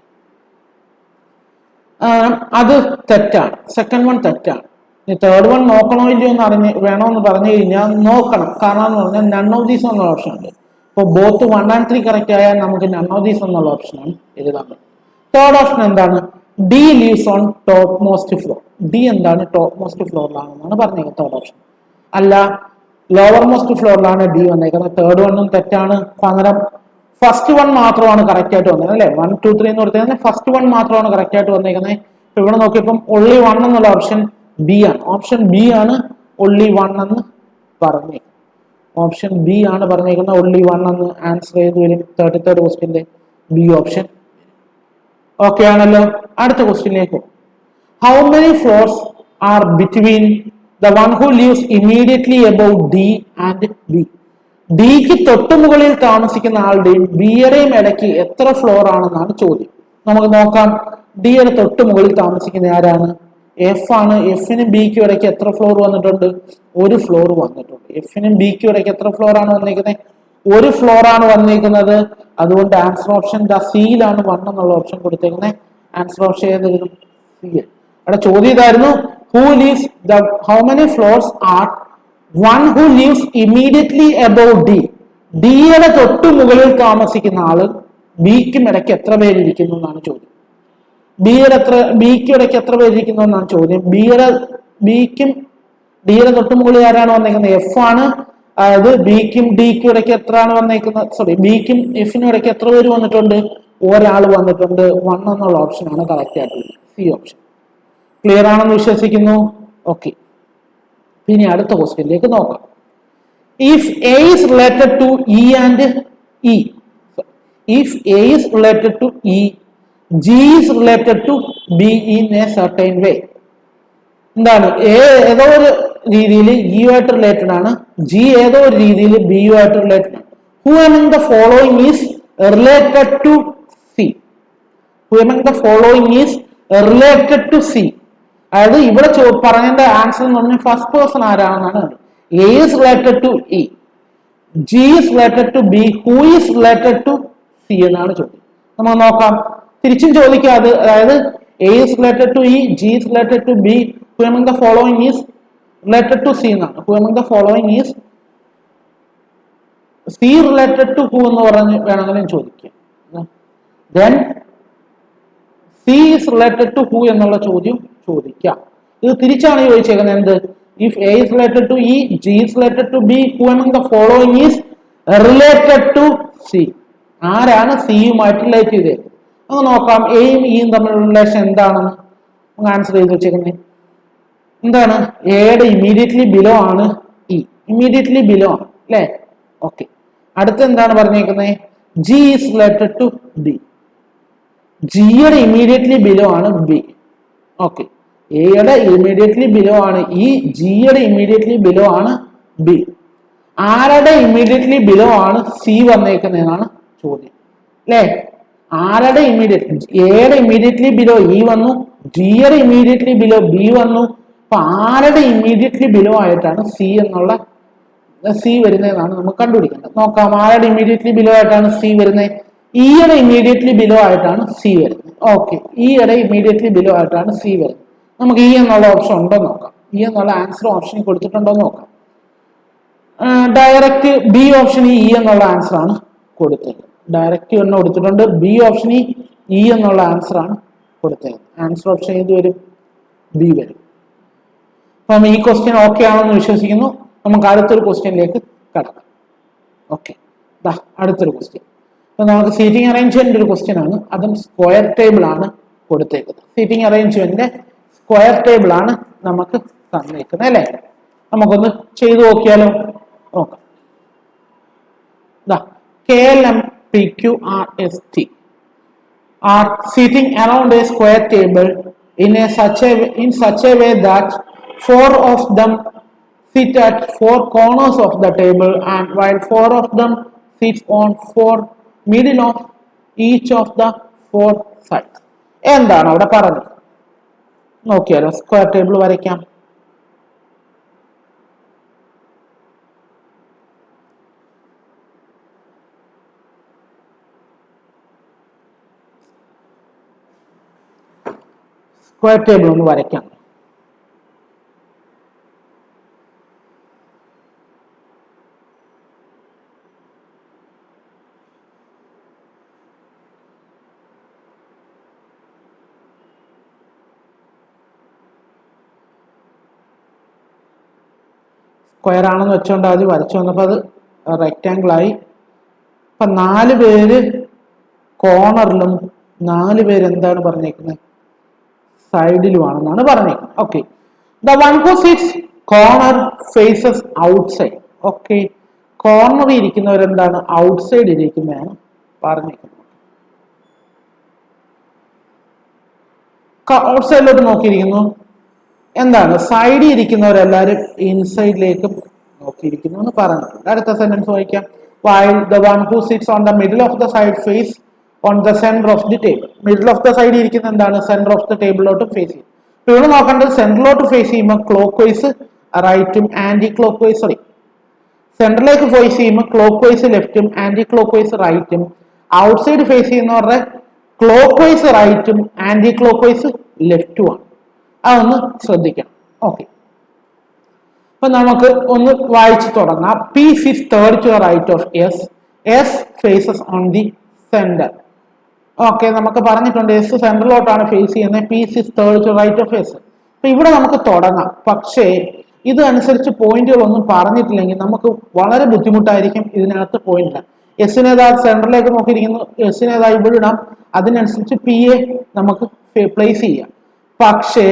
അത് തെറ്റാണ്. സെക്കൻഡ് വൺ തെറ്റാണ്. തേർഡ് വൺ നോക്കണോ ഇല്ലയോ എന്ന് വേണമെന്ന് പറഞ്ഞു കഴിഞ്ഞാൽ നോക്കണം. കാരണം എന്ന് പറഞ്ഞാൽ നൺ ഓഫ് ദീസ് എന്നുള്ള ഓപ്ഷൻ ഉണ്ട്. അപ്പോൾ ബോത്ത് 1 and 3 കറക്റ്റ് ആയാൽ നമുക്ക് നൺ ഓഫ് ദീസ് എന്നുള്ള ഓപ്ഷനാണ് എഴുതാൻ പറ്റും. തേർഡ് ഓപ്ഷൻ എന്താണ്? D leaves on top most floor. D എന്താണ്? ടോപ്പ് മോസ്റ്റ് ഫ്ലോറിലാണെന്നാണ് പറഞ്ഞേക്കുന്നത് തേർഡ് ഓപ്ഷൻ. അല്ല, ലോവർ മോസ്റ്റ് ഫ്ലോറിലാണ് ഡി വന്നേക്കുന്നത്. തേർഡ് വണ്ണും തെറ്റാണ്. പകരം ഫസ്റ്റ് വൺ മാത്രമാണ് കറക്റ്റ് ആയിട്ട് വന്നത് അല്ലേ. 1, 2, 3 എന്ന് കൊടുത്തേക്കുന്നത് ഫസ്റ്റ് വൺ മാത്രമാണ് കറക്റ്റ് ആയിട്ട് വന്നേക്കുന്നത്. ഇവിടെ നോക്കിയപ്പം only 1 എന്നുള്ള ഓപ്ഷൻ ബി ആണ്. ഓപ്ഷൻ ബി ആണ് only 1 എന്ന് പറഞ്ഞേക്കുന്നത്. ഓപ്ഷൻ ബി ആണ് പറഞ്ഞേക്കുന്നത് only 1 എന്ന് ആൻസർ ചെയ്ത് വരും. 33rd ക്വസ്റ്റ്യന്റെ B option. ഓക്കെ ആണല്ലോ. അടുത്ത ക്വസ്റ്റ്യനിലേക്ക്. How many floors are between the one who lives immediately about D and B? ഡിക്ക് തൊട്ടു മുകളിൽ താമസിക്കുന്ന ആളുടെയും ബിയുടെയും ഇടയ്ക്ക് എത്ര ഫ്ലോർ ആണെന്നാണ് ചോദ്യം. നമുക്ക് നോക്കാം. ഡിയുടെ തൊട്ട് മുകളിൽ താമസിക്കുന്ന ആരാണ്? എഫ് ആണ്. എഫിനും ബിക്കും ഇടയ്ക്ക് എത്ര ഫ്ലോർ വന്നിട്ടുണ്ട്? 1 ഫ്ലോർ വന്നിട്ടുണ്ട്. എഫിനും ബിക്കും ഇടയ്ക്ക് എത്ര ഫ്ലോർ ആണ് വന്നിരിക്കുന്നത്? 1 ഫ്ലോർ ആണ് വന്നിരിക്കുന്നത്. അതുകൊണ്ട് ആൻസർ ഓപ്ഷൻ സിയിലാണ് 1 എന്നുള്ള ഓപ്ഷൻ കൊടുത്തേക്കുന്നത്. ആൻസർ ഓപ്ഷൻ ഏതായിരുന്നു? സി. അവിടെ ചോദ്യം ഇതായിരുന്നു, who lives how many floors are one who lives immediately about D. ഡിയുടെ തൊട്ടു മുകളിൽ താമസിക്കുന്ന ആള് ബിക്കും ഇടയ്ക്ക് എത്ര പേരിയ്ക്കുന്നു എന്നാണ് ചോദ്യം. ബിക്കും ഇടയ്ക്ക് എത്ര പേരിയ്ക്കുന്നു എന്നാണ് ചോദ്യം. ഡിയുടെ തൊട്ടു മുകളിൽ ആരാണ് വന്നേക്കുന്നത്? എഫ് ആണ്. അതായത് ബിക്കും ഡിക്കും ഇടയ്ക്ക് എത്ര ആണ് വന്നേക്കുന്നത്? സോറി, ബിക്കും എഫിനും ഇടയ്ക്ക് എത്ര പേര് വന്നിട്ടുണ്ട്? ഒരാൾ വന്നിട്ടുണ്ട്. 1 എന്നുള്ള ഓപ്ഷനാണ് കറക്റ്റ് ആയിട്ടുള്ളത്, സി ഓപ്ഷൻ. ക്ലിയർ ആണെന്ന് വിശ്വസിക്കുന്നു. ഓക്കെ, ഇനി അടുത്ത ക്വസ്റ്റ്യനിലേക്ക് നോക്കാം. If A is related to E and E, if A is related to E, G is related to B in a certain way. എന്താണ്? എ ഏതോ ഒരു രീതിയിൽ ഇയുമായിട്ട് റിലേറ്റഡ് ആണ്, ജി ഏതോ ഒരു രീതിയിൽ ബിയുമായിട്ട് റിലേറ്റഡ് ആണ്. Who among the following is related to C? Who among the following is related to C? അതായത് ഇവിടെ പറയേണ്ട ആൻസർ എന്ന് പറഞ്ഞാൽ ഫസ്റ്റ് പേഴ്സൺ ആരാണെന്നാണ്. A is related to E, G is related to B, who is related to C എന്നാണ് ചോദ്യം. നമുക്ക് നോക്കാം. തിരിച്ചും ചോദിക്കാതെ, അതായത് A is related to E, G is related to B, who among the following is related to C എന്നാണ്. Who among the following is C related to who എന്ന് പറഞ്ഞ് വേണമെങ്കിലും ചോദിക്കാം. Then C is related to who എന്നുള്ള ചോദ്യം ചോദിക്കാം. ഇത് തിരിച്ചാണ് ചോദിച്ചേക്കുന്നത്. എന്ത്? If A is related to E, G is related to B, who among the following is related to C. ആരാണ് സിയുമായിട്ട് റിലേറ്റ് ചെയ്തത്? നമുക്ക് നോക്കാം. എയും ഇയും തമ്മിലുള്ള റിലേഷൻ എന്താണെന്ന് നമുക്ക് ആൻസർ ചെയ്ത് വെച്ചേക്കുന്നത്. എന്താണ്? എയുടെ ഇമ്മീഡിയറ്റ്ലി ബിലോ ആണ് ഇ. ഇമ്മീഡിയറ്റ്ലി ബിലോ ആണ് അല്ലേ? ഓക്കെ, അടുത്ത എന്താണ് പറഞ്ഞേക്കുന്നത്? G is related to B. ജിയുടെ ഇമ്മീഡിയറ്റ്ലി ബിലോ ആണ് ബി. ഓക്കെ, എയുടെ ഇമ്മീഡിയറ്റ്ലി ബിലോ ആണ് ഇ, ജിയുടെ ഇമ്മീഡിയറ്റ്ലി ബിലോ ആണ് ബി. ആരുടെ ഇമ്മീഡിയറ്റ്ലി ബിലോ ആണ് സി വന്നേക്കുന്നതാണ് ചോദ്യം അല്ലേ? ആരുടെ ഇമ്മീഡിയറ്റ്? എയുടെ ഇമ്മീഡിയറ്റ്ലി ബിലോ ഇ വന്നു, ജിയുടെ ഇമ്മീഡിയറ്റ്ലി ബിലോ ബി വന്നു. അപ്പൊ ആരുടെ ഇമ്മീഡിയറ്റ്ലി ബിലോ ആയിട്ടാണ് സി വരുന്നതെന്നാണ് നമുക്ക് കണ്ടുപിടിക്കേണ്ടത്. നോക്കാം. ആരുടെ ഇമ്മീഡിയറ്റ്ലി ബിലോ ആയിട്ടാണ് സി വരുന്നത്? ഇയുടെ ഇമ്മീഡിയറ്റ്ലി ബിലോ ആയിട്ടാണ് സി വരുന്നത്. ഓക്കെ, ഇയുടെ ഇമ്മീഡിയറ്റ്ലി ബിലോ ആയിട്ടാണ് സി വരുന്നത്. നമുക്ക് ഇ എന്നുള്ള ഓപ്ഷൻ ഉണ്ടോ നോക്കാം. ഇ എന്നുള്ള ആൻസർ ഓപ്ഷനിൽ കൊടുത്തിട്ടുണ്ടോ നോക്കാം. ഡയറക്റ്റ് ബി ഓപ്ഷനിൽ ഇ എന്നുള്ള ആൻസർ ആണ് കൊടുത്തത്. ഡയറക്റ്റ് ഒന്ന് കൊടുത്തിട്ടുണ്ട്. ബി ഓപ്ഷനിൽ ഇ എന്നുള്ള ആൻസർ ആണ് കൊടുത്തത്. ആൻസർ ഓപ്ഷൻ ഏത് വരും? ബി വരും. അപ്പം ഈ ക്വസ്റ്റ്യൻ ഓക്കെ ആണെന്ന് വിശ്വസിക്കുന്നു. നമുക്ക് അടുത്തൊരു ക്വസ്റ്റ്യനിലേക്ക് കടക്കാം. ഓക്കെ, അടുത്തൊരു ക്വസ്റ്റ്യൻ. അപ്പൊ നമുക്ക് സീറ്റിംഗ് അറേഞ്ച്മെന്റ് ഒരു ക്വസ്റ്റ്യൻ ആണ്. അതും സ്ക്വയർ ടേബിൾ ആണ് കൊടുത്തേക്കുന്നത്. സീറ്റിംഗ് അറേഞ്ച്മെന്റിന്റെ സ്ക്വയർ ടേബിൾ ആണ് നമുക്ക് തന്നേക്കുന്നത് അല്ലേ? നമുക്കൊന്ന് ചെയ്തു നോക്കിയാലോ? നോക്കാം. KLM, PQ, RST are sitting around a square table in such a way that four of them sit at four corners of the table, and while four of them sits on four middle of each of the four sides. എന്താണ് അവിടെ പറഞ്ഞത് നോക്കിയാലോ. Square table വരയ്ക്കാം. Square table ഒന്ന് വരയ്ക്കാം. Square ആണെന്ന് വെച്ചോണ്ട് അത് വരച്ചു വന്നപ്പോൾ അത് റെക്റ്റാങ്കിൾ ആയി. അപ്പൊ 4 പേര് കോർണറിലും 4 പേര് എന്താണ് പറഞ്ഞേക്കുന്നത്, സൈഡിലുമാണെന്നാണ് പറഞ്ഞേക്കുന്നത്. Okay, the one who sits corner faces outside. Okay, കോർണറിൽ ഇരിക്കുന്നവരെന്താണ്, ഔട്ട്സൈഡ് ഇരിക്കുന്നതാണ് പറഞ്ഞേക്കുന്നത്. ഔട്ട്സൈഡിലോട്ട് നോക്കിയിരിക്കുന്നു. എന്താണ്, സൈഡിൽ ഇരിക്കുന്നവരെല്ലാവരും ഇൻസൈഡിലേക്ക് നോക്കിയിരിക്കുന്നു എന്ന് പറഞ്ഞിട്ടുണ്ട്. അടുത്ത സെന്റൻസ് വായിക്കാം. while the one who sits on the middle of the side face on the center of the table. Middle of the side ഇരിക്കുന്ന എന്താണ്, സെന്റർ ഓഫ് ദ ടേബിളിലോട്ട് ഫേസ് ചെയ്യും. ഇപ്പൊ ഇവിടെ നോക്കേണ്ടത് സെന്ററിലോട്ട് ഫേസ് ചെയ്യുമ്പോൾ ക്ലോക്ക് വൈസ് റൈറ്റും ആന്റി ക്ലോക്ക് വൈസ്, സോറി, സെന്ററിലേക്ക് ഫേസ് ചെയ്യുമ്പോൾ ക്ലോക്ക് വൈസ് ലെഫ്റ്റും ആന്റി ക്ലോക്ക് വൈസ് റൈറ്റും, ഔട്ട്സൈഡ് ഫേസ് ചെയ്യുന്നവരുടെ ക്ലോക്ക് വൈസ് റൈറ്റും ആന്റി ക്ലോക്ക് വൈസ് ലെഫ്റ്റുമാണ്. അതൊന്ന് ശ്രദ്ധിക്കണം. ഓക്കെ, അപ്പൊ നമുക്ക് ഒന്ന് വായിച്ചു തുടങ്ങാം. പി സിസ് third to right of S, S faces on the centre. Okay, നമുക്ക് പറഞ്ഞിട്ടുണ്ട് എസ് സെന്ററിലോട്ടാണ് ഫേസ് ചെയ്യുന്നത്. പി സിസ് third to right of S. അപ്പൊ ഇവിടെ നമുക്ക് തുടങ്ങാം. പക്ഷേ ഇതനുസരിച്ച് പോയിന്റുകളൊന്നും പറഞ്ഞിട്ടില്ലെങ്കിൽ നമുക്ക് വളരെ ബുദ്ധിമുട്ടായിരിക്കും ഇതിനകത്ത് പോയിന്റ്. എസിനേതാ സെന്ററിലേക്ക് നോക്കിയിരിക്കുന്നു, എസിനേതാ ഇവിടെ ഇടാം, അതിനനുസരിച്ച് പി എ നമുക്ക് പ്ലേസ് ചെയ്യാം. പക്ഷേ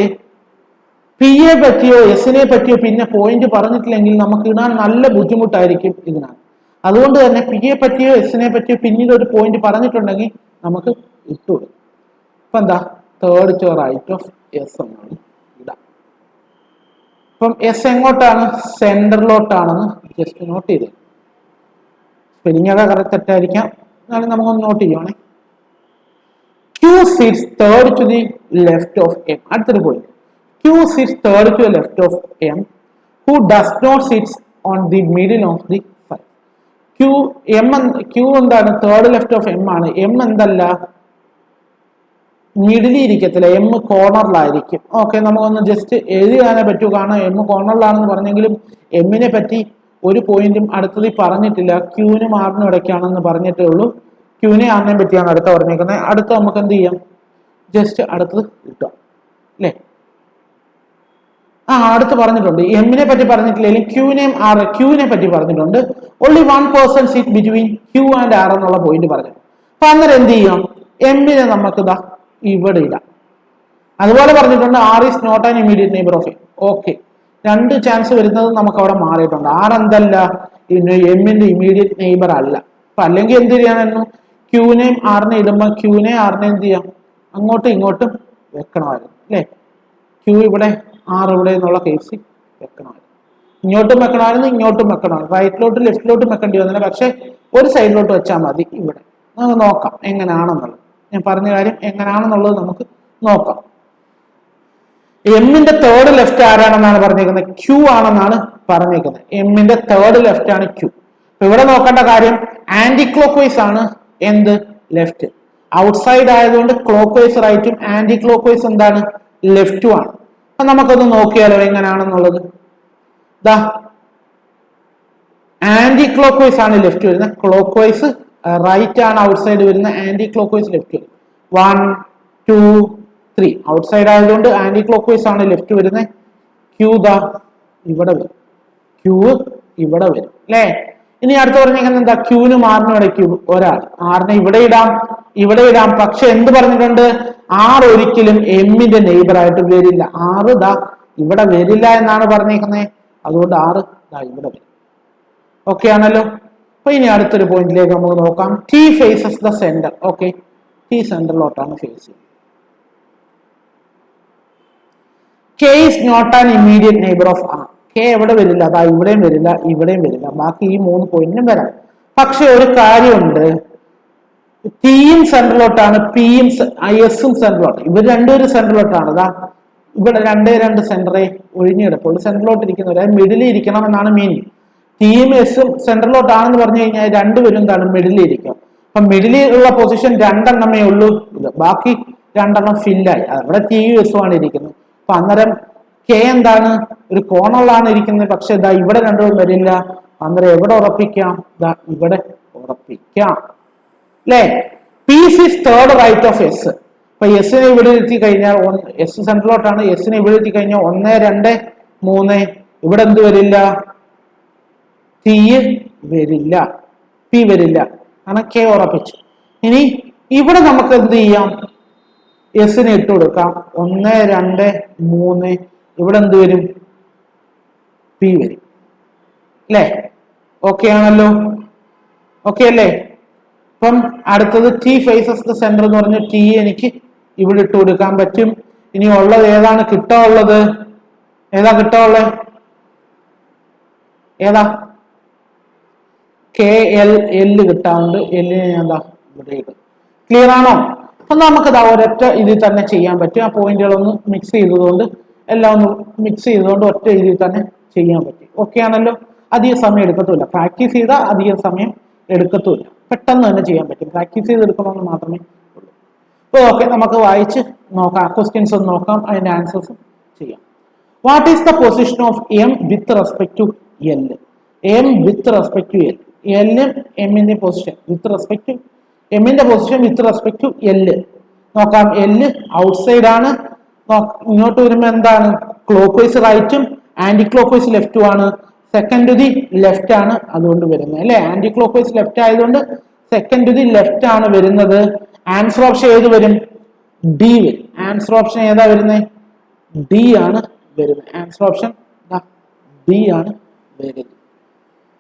പി എ പറ്റിയോ എസിനെ പറ്റിയോ പിന്നെ പോയിന്റ് പറഞ്ഞിട്ടില്ലെങ്കിൽ നമുക്ക് ഇടാൻ നല്ല ബുദ്ധിമുട്ടായിരിക്കും ഇതിനകത്ത്. അതുകൊണ്ട് തന്നെ പി എ പറ്റിയോ എസിനെ പറ്റിയോ പിന്നീട് ഒരു പോയിന്റ് പറഞ്ഞിട്ടുണ്ടെങ്കിൽ നമുക്ക് ഇട്ടുകൊടുക്കും. ഇപ്പൊ എന്താ, third to right of S എന്നാണ് ഇടാം. അപ്പം എസ് എങ്ങോട്ടാണ്, സെന്ററിലോട്ടാണെന്ന് ജസ്റ്റ് നോട്ട് ചെയ്ത്. സ്പെല്ലിംഗ് ഒക്കെ കറക്റ്റ് തെറ്റായിരിക്കാം, എന്നാലും നമുക്കൊന്ന് നോട്ട് ചെയ്യുവാണേ. Q sits third to the left of M. അടുത്തൊരു point, Q sits third to the left of M, who does not sit on the middle of the side. Q എന്താണ്, third left of M ആണ്. M എന്തല്ല, മിഡിലിൽ ഇരിക്കത്തില്ല, M കോർണറിലായിരിക്കും. Okay, നമുക്കൊന്ന് just എഴുതാനേ പറ്റൂ, കാരണം M കോർണറിലാണെന്ന് പറഞ്ഞെങ്കിലും എമ്മിനെ പറ്റി ഒരു പോയിന്റും അടുത്തത് പറഞ്ഞിട്ടില്ല. ക്യൂനും ആറിനും ഇടയ്ക്കാണെന്ന് പറഞ്ഞിട്ടേ ഉള്ളൂ. ക്യൂനെ ആറിനെ പറ്റിയാണ് അടുത്ത പറഞ്ഞേക്കുന്നത്. അടുത്ത നമുക്ക് എന്ത് ചെയ്യാം, ജസ്റ്റ് അടുത്തത് കിട്ടുക അല്ലേ. അടുത്ത് പറഞ്ഞിട്ടുണ്ട്, എമ്മിനെ പറ്റി പറഞ്ഞിട്ടില്ലെങ്കിൽ ക്യൂനെ പറ്റി പറഞ്ഞിട്ടുണ്ട്. Only one person sit between Q and R എന്നുള്ള പോയിന്റ് പറഞ്ഞു. അപ്പൊ അന്നേരം എന്ത് ചെയ്യാം, എമ്മിനെ നമുക്ക് ഇതാ ഇവിടെ ഇടാം. അതുപോലെ പറഞ്ഞിട്ടുണ്ട് R is not an immediate neighbour of M. Okay, 2 chance വരുന്നത് നമുക്ക് അവിടെ മാറിയിട്ടുണ്ട്. ആർ എന്തല്ല, എമ്മിന്റെ ഇമീഡിയറ്റ് നെയ്ബർ അല്ല. അപ്പൊ അല്ലെങ്കിൽ എന്ത് ചെയ്യാനായിരുന്നു, ക്യൂനെയും ആറിനെ ഇടുമ്പോൾ ക്യൂനെ ആറിനെ എന്ത് ചെയ്യാം, അങ്ങോട്ടും ഇങ്ങോട്ടും വെക്കണമായിരുന്നു അല്ലേ. ക്യൂ ഇവിടെ ആർ ഇവിടെ എന്നുള്ള കേസിൽ വെക്കണമായിരുന്നു. ഇങ്ങോട്ടും വെക്കണമായിരുന്നു, ഇങ്ങോട്ടും വെക്കണമായിരുന്നു, റൈറ്റിലോട്ടും ലെഫ്റ്റിലോട്ടും വെക്കേണ്ടി വന്നില്ല. പക്ഷെ ഒരു സൈഡിലോട്ട് വെച്ചാൽ മതി. ഇവിടെ നമുക്ക് നോക്കാം എങ്ങനെയാണെന്നുള്ളത്. ഞാൻ പറഞ്ഞ കാര്യം എങ്ങനെയാണെന്നുള്ളത് നമുക്ക് നോക്കാം. എമ്മിന്റെ തേർഡ് ലെഫ്റ്റ് ആരാണെന്നാണ് പറഞ്ഞേക്കുന്നത്, ക്യൂ ആണെന്നാണ് പറഞ്ഞേക്കുന്നത്. എമ്മിന്റെ തേർഡ് ലെഫ്റ്റ് ആണ് ക്യൂ. ഇവിടെ നോക്കേണ്ട കാര്യം ആന്റി ക്ലോക്ക് വൈസ് ആണ് എന്ത്, ലെഫ്റ്റ്. ഔട്ട്സൈഡ് ആയതുകൊണ്ട് ക്ലോക്ക് വൈസ് റൈറ്റും ആന്റി ക്ലോക്ക് വൈസ് എന്താണ്, ലെഫ്റ്റും ആണ്. അപ്പൊ നമുക്കൊന്ന് നോക്കിയാലോ എങ്ങനെയാണെന്നുള്ളത്. ആന്റി ക്ലോക്ക് വൈസ് ആണ് ലെഫ്റ്റ് വരുന്നത്, ക്ലോക്ക് വൈസ് റൈറ്റ് ആണ് ഔട്ട്സൈഡ് വരുന്നത്, ആന്റി ക്ലോക്ക് വൈസ് ലെഫ്റ്റ് വരും. 1 2 3 ഔട്ട്സൈഡ് ആയതുകൊണ്ട് ആന്റി ക്ലോക്ക് വൈസ് ആണ് ലെഫ്റ്റ് വരുന്നത്. ക്യൂ ഇവിടെ വരും, ക്യൂ ഇവിടെ വരും അല്ലേ. ഇനി അടുത്ത് പറഞ്ഞേക്കുന്നത് എന്താ, ക്യൂനും ആറിനും ഇടയ്ക്ക് ഒരാൾ, ആറിനെ ഇവിടെ ഇടാം. പക്ഷെ എന്ത് പറഞ്ഞിട്ടുണ്ട്, ആർ ഒരിക്കലും എമ്മിന്റെ നെയ്ബർ ആയിട്ട് വരില്ല. ആറ് ഇവിടെ വരില്ല എന്നാണ് പറഞ്ഞേക്കുന്നത്. അതുകൊണ്ട് ആറ് ഇവിടെ വരും. ഓക്കെ ആണല്ലോ. അപ്പൊ ഇനി അടുത്തൊരു പോയിന്റിലേക്ക് നമുക്ക് നോക്കാം. T faces the centre. Okay, T സെന്ററിലോട്ടാണ് ഫേസ് ചെയ്യുന്നത്. K is not an immediate neighbour of R. K എവിടെ വരില്ല, അതാ ഇവിടെയും വരില്ല, ഇവിടെയും വരില്ല, ബാക്കി ഈ 3 പോയിന്റിനും വരാം. പക്ഷെ ഒരു കാര്യമുണ്ട്, ടിയും സെൻട്രലോട്ടാണ്, പിയും എസും സെൻട്രലോട്ട്. ഇവർ രണ്ടുപേരും സെൻട്രലോട്ടാണ്. അതാ ഇവിടെ 2 സെന്ററെ ഒഴിഞ്ഞെടുക്കുള്ളൂ. സെൻട്രലോട്ട് ഇരിക്കുന്നവർ മിഡിലിൽ ഇരിക്കണം എന്നാണ് മീനിങ്. ടിയും എസും സെൻട്രലോട്ടാണെന്ന് പറഞ്ഞു കഴിഞ്ഞാൽ രണ്ടുപേരും എന്താണ് മിഡിലിൽ ഇരിക്കുക. അപ്പൊ മിഡിലിൽ ഉള്ള പൊസിഷൻ 2 ഉള്ളൂ. ബാക്കി 2 ഫില്ലായി. അവിടെ ടിയും എസും ആണ് ഇരിക്കുന്നത്. അപ്പൊ അന്നേരം കെ എന്താണ്, ഒരു കോണുള്ളതാണ് ഇരിക്കുന്നത്. പക്ഷെ ഇതാ ഇവിടെ രണ്ടുപേരും വരില്ല. അന്നേരം എവിടെ ഉറപ്പിക്കാം? ഇതാ ഇവിടെ ഉറപ്പിക്കാം അല്ലേ. P is is third right of S. അപ്പൊ എസിനെ ഇവിടെ എത്തി കഴിഞ്ഞാൽ എസ് സെൻട്രലോട്ടാണ്. എസിനെ ഇവിടെ എത്തി കഴിഞ്ഞാൽ 1, 2, 3 ഇവിടെ എന്ത് വരില്ല? ടി വരില്ല, പി വരില്ല. കാരണം കെ ഉറപ്പിച്ചു. ഇനി ഇവിടെ നമുക്ക് എന്ത് ചെയ്യാം? എസിനെ ഇട്ട് കൊടുക്കാം. 1, 2, 3 ഇവിടെ എന്ത് വരും? പി വരും അല്ലേ. ഓക്കെ ആണല്ലോ, ഓക്കെ അല്ലേ. അപ്പം അടുത്തത് ടി ഫേസസ് ദ സെന്റർ എന്ന് പറഞ്ഞ ടി എനിക്ക് ഇവിടെ ഇട്ട് കൊടുക്കാൻ പറ്റും. ഇനി ഉള്ളത് ഏതാണ് കിട്ടാനുള്ളത്? ഏതാ കിട്ടാനുള്ളത്? ഏതാ? കെ എൽ എല് കിട്ടാറുണ്ട്. എല്ലിനെ ഞാൻ എന്താ ഇവിടെ ഇടും. ക്ലിയർ ആണോ? അപ്പൊ നമുക്കത് ഒരൊറ്റ ഇതിൽ തന്നെ ചെയ്യാൻ പറ്റും. ആ പോയിന്റുകളൊന്ന് മിക്സ് ചെയ്തതുകൊണ്ട് എല്ലാം ഒന്ന് മിക്സ് ചെയ്തുകൊണ്ട് ഒറ്റ ഇതിൽ തന്നെ ചെയ്യാൻ പറ്റും. ഓക്കെ ആണല്ലോ. അധികം സമയം എടുക്കത്തില്ല. പ്രാക്ടീസ് ചെയ്താൽ അധികം സമയം എടുക്കത്തില്ല. പെട്ടെന്ന് തന്നെ ചെയ്യാൻ പറ്റും. പ്രാക്ടീസ് ചെയ്തെടുക്കണമെന്ന് മാത്രമേ ഉള്ളൂ. അപ്പോൾ ഓക്കെ, നമുക്ക് വായിച്ച് നോക്കാം. ക്വസ്റ്റ്യൻസ് ഒന്ന് നോക്കാം, അതിന്റെ ആൻസേഴ്സും ചെയ്യാം. What is the position of M with respect to L? M with respect to L. എല്ലും എമ്മിന്റെ പൊസിഷൻ വിത്ത് റെസ്പെക്ട് ടു എമ്മിന്റെ position with respect to L നോക്കാം. എല് ഔട്ട്സൈഡ് ആണ്. ഇങ്ങോട്ട് വരുമ്പോൾ എന്താണ്? ക്ലോക്ക് വൈസ് റൈറ്റും ആന്റി ക്ലോക്ക് വൈസ് ലെഫ്റ്റും ആണ്. സെക്കൻഡ് ടു ദി ലെഫ്റ്റ് ആണ് അതുകൊണ്ട് വരുന്നത് അല്ലെ. ആന്റി ക്ലോക്ക് വൈസ് ലെഫ്റ്റ് ആയതുകൊണ്ട് സെക്കൻഡ് ടു ദി ലെഫ്റ്റ് ആണ് വരുന്നത്. ആൻസർ ഓപ്ഷൻ ഏത് വരും? ഡി വരും. ആൻസർ ഓപ്ഷൻ ഏതാ വരുന്നത്? ഡി ആണ് വരുന്നത്. ആൻസർ ഓപ്ഷൻ ഡി ആണ് വരുന്നത്.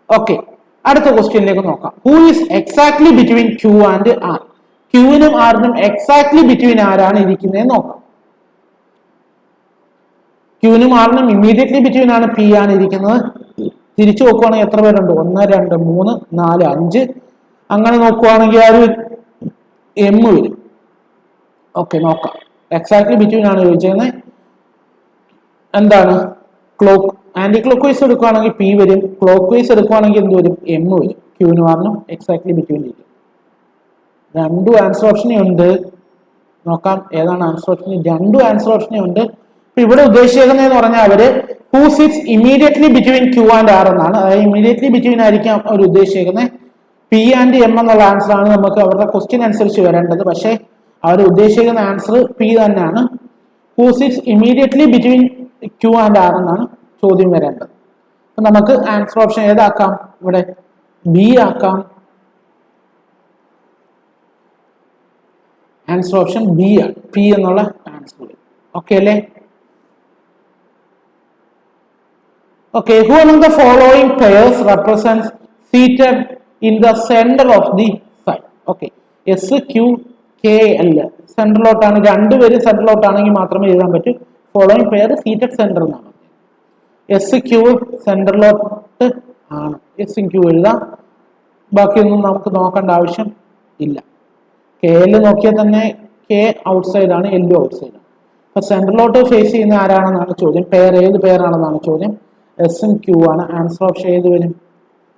ഓക്കെ, അടുത്ത ക്വസ്റ്റ്യനിലേക്ക് നോക്കാം. Who is exactly between Q and R? ക്യൂവിനും ആറിനും എക്സാക്ട്ലി ബിറ്റ്വീൻ ആരാണ് ഇരിക്കുന്നത് നോക്കാം. ക്യൂവിനും ആറിനും ഇമ്മീഡിയറ്റ്ലി ബിറ്റ്വീൻ ആണ് പി ആണ് ഇരിക്കുന്നത്. തിരിച്ചു നോക്കുവാണെങ്കിൽ എത്ര പേരുണ്ട്? 1, 2, 3, 4, 5. അങ്ങനെ നോക്കുവാണെങ്കിൽ ആ ഒരു എം വരും. ഓക്കെ, നോക്കാം. എക്സാക്ട്ലി ബിറ്റ്വീൻ ആണ് ചോദിച്ചത്. എന്താണ്? ക്ലോക്ക് ആന്റി ക്ലോക്ക് വൈസ് എടുക്കുവാണെങ്കിൽ പി വരും. ക്ലോക്ക് വൈസ് എടുക്കുവാണെങ്കിൽ എന്ത് വരും? എം വരും. ക്യൂവിനും ആറിനും എക്സാക്ട്ലി ബിറ്റ്വീൻ ഇരിക്കും. 2 ആൻസർ ഓപ്ഷനേ ഉണ്ട്. നോക്കാം ഏതാണ് ആൻസർ ഓപ്ഷൻ. 2 ആൻസർ ഓപ്ഷനേ ഉണ്ട്. ഇവിടെ ഉദ്ദേശിക്കുന്നതെന്ന് പറഞ്ഞാൽ അവര് who sits immediately between Q and R എന്നാണ്. അതായത് ഇമ്മീഡിയറ്റ്ലി ബിറ്റ്വീൻ ആയിരിക്കും അവർ ഉദ്ദേശിക്കുന്നത്. പി ആൻഡ് എം എന്നുള്ള ആൻസർ ആണ് നമുക്ക് അവരുടെ ക്വസ്റ്റ്യൻ അനുസരിച്ച് വരേണ്ടത്. പക്ഷേ അവർ ഉദ്ദേശിക്കുന്ന ആൻസർ പി തന്നെയാണ്. Who sits immediately between Q and R എന്നാണ് ചോദ്യം വരേണ്ടത്. അപ്പൊ നമുക്ക് ആൻസർ ഓപ്ഷൻ ഏതാക്കാം? ഇവിടെ ബി ആക്കാം. ആൻസർ ഓപ്ഷൻ ബി ആണ്. പി എന്നുള്ള ആൻസർ. ഓക്കെ അല്ലേ? Okay, who among the following pairs represents seated in the center of the site? Okay, S, Q, K, L. സെൻട്രലോട്ടാണ്. രണ്ടുപേരും സെൻട്രലോട്ടാണെങ്കിൽ മാത്രമേ എഴുതാൻ പറ്റൂ. ഫോളോയിങ് പെയർ സീറ്റഡ് സെന്റർ എന്നാണ്. എസ് ക്യൂ സെൻട്രലോട്ട് ആണ്. എസ് ക്യൂ എഴുതാം. ബാക്കിയൊന്നും നമുക്ക് നോക്കേണ്ട ആവശ്യം ഇല്ല. കെ എൽ നോക്കിയാൽ തന്നെ കെ ഔട്ട്സൈഡ് ആണ്, എല്ലും ഔട്ട്സൈഡ് ആണ്. അപ്പൊ സെൻട്രലോട്ട് ഫേസ് ചെയ്യുന്ന ആരാണെന്നാണ് ചോദ്യം. പെയർ ഏത് പെയർ ആണെന്നാണ് ചോദ്യം. എസും ക്യൂ ആണ്. ആൻസർ ഓപ്ഷൻ ഏത് വരും?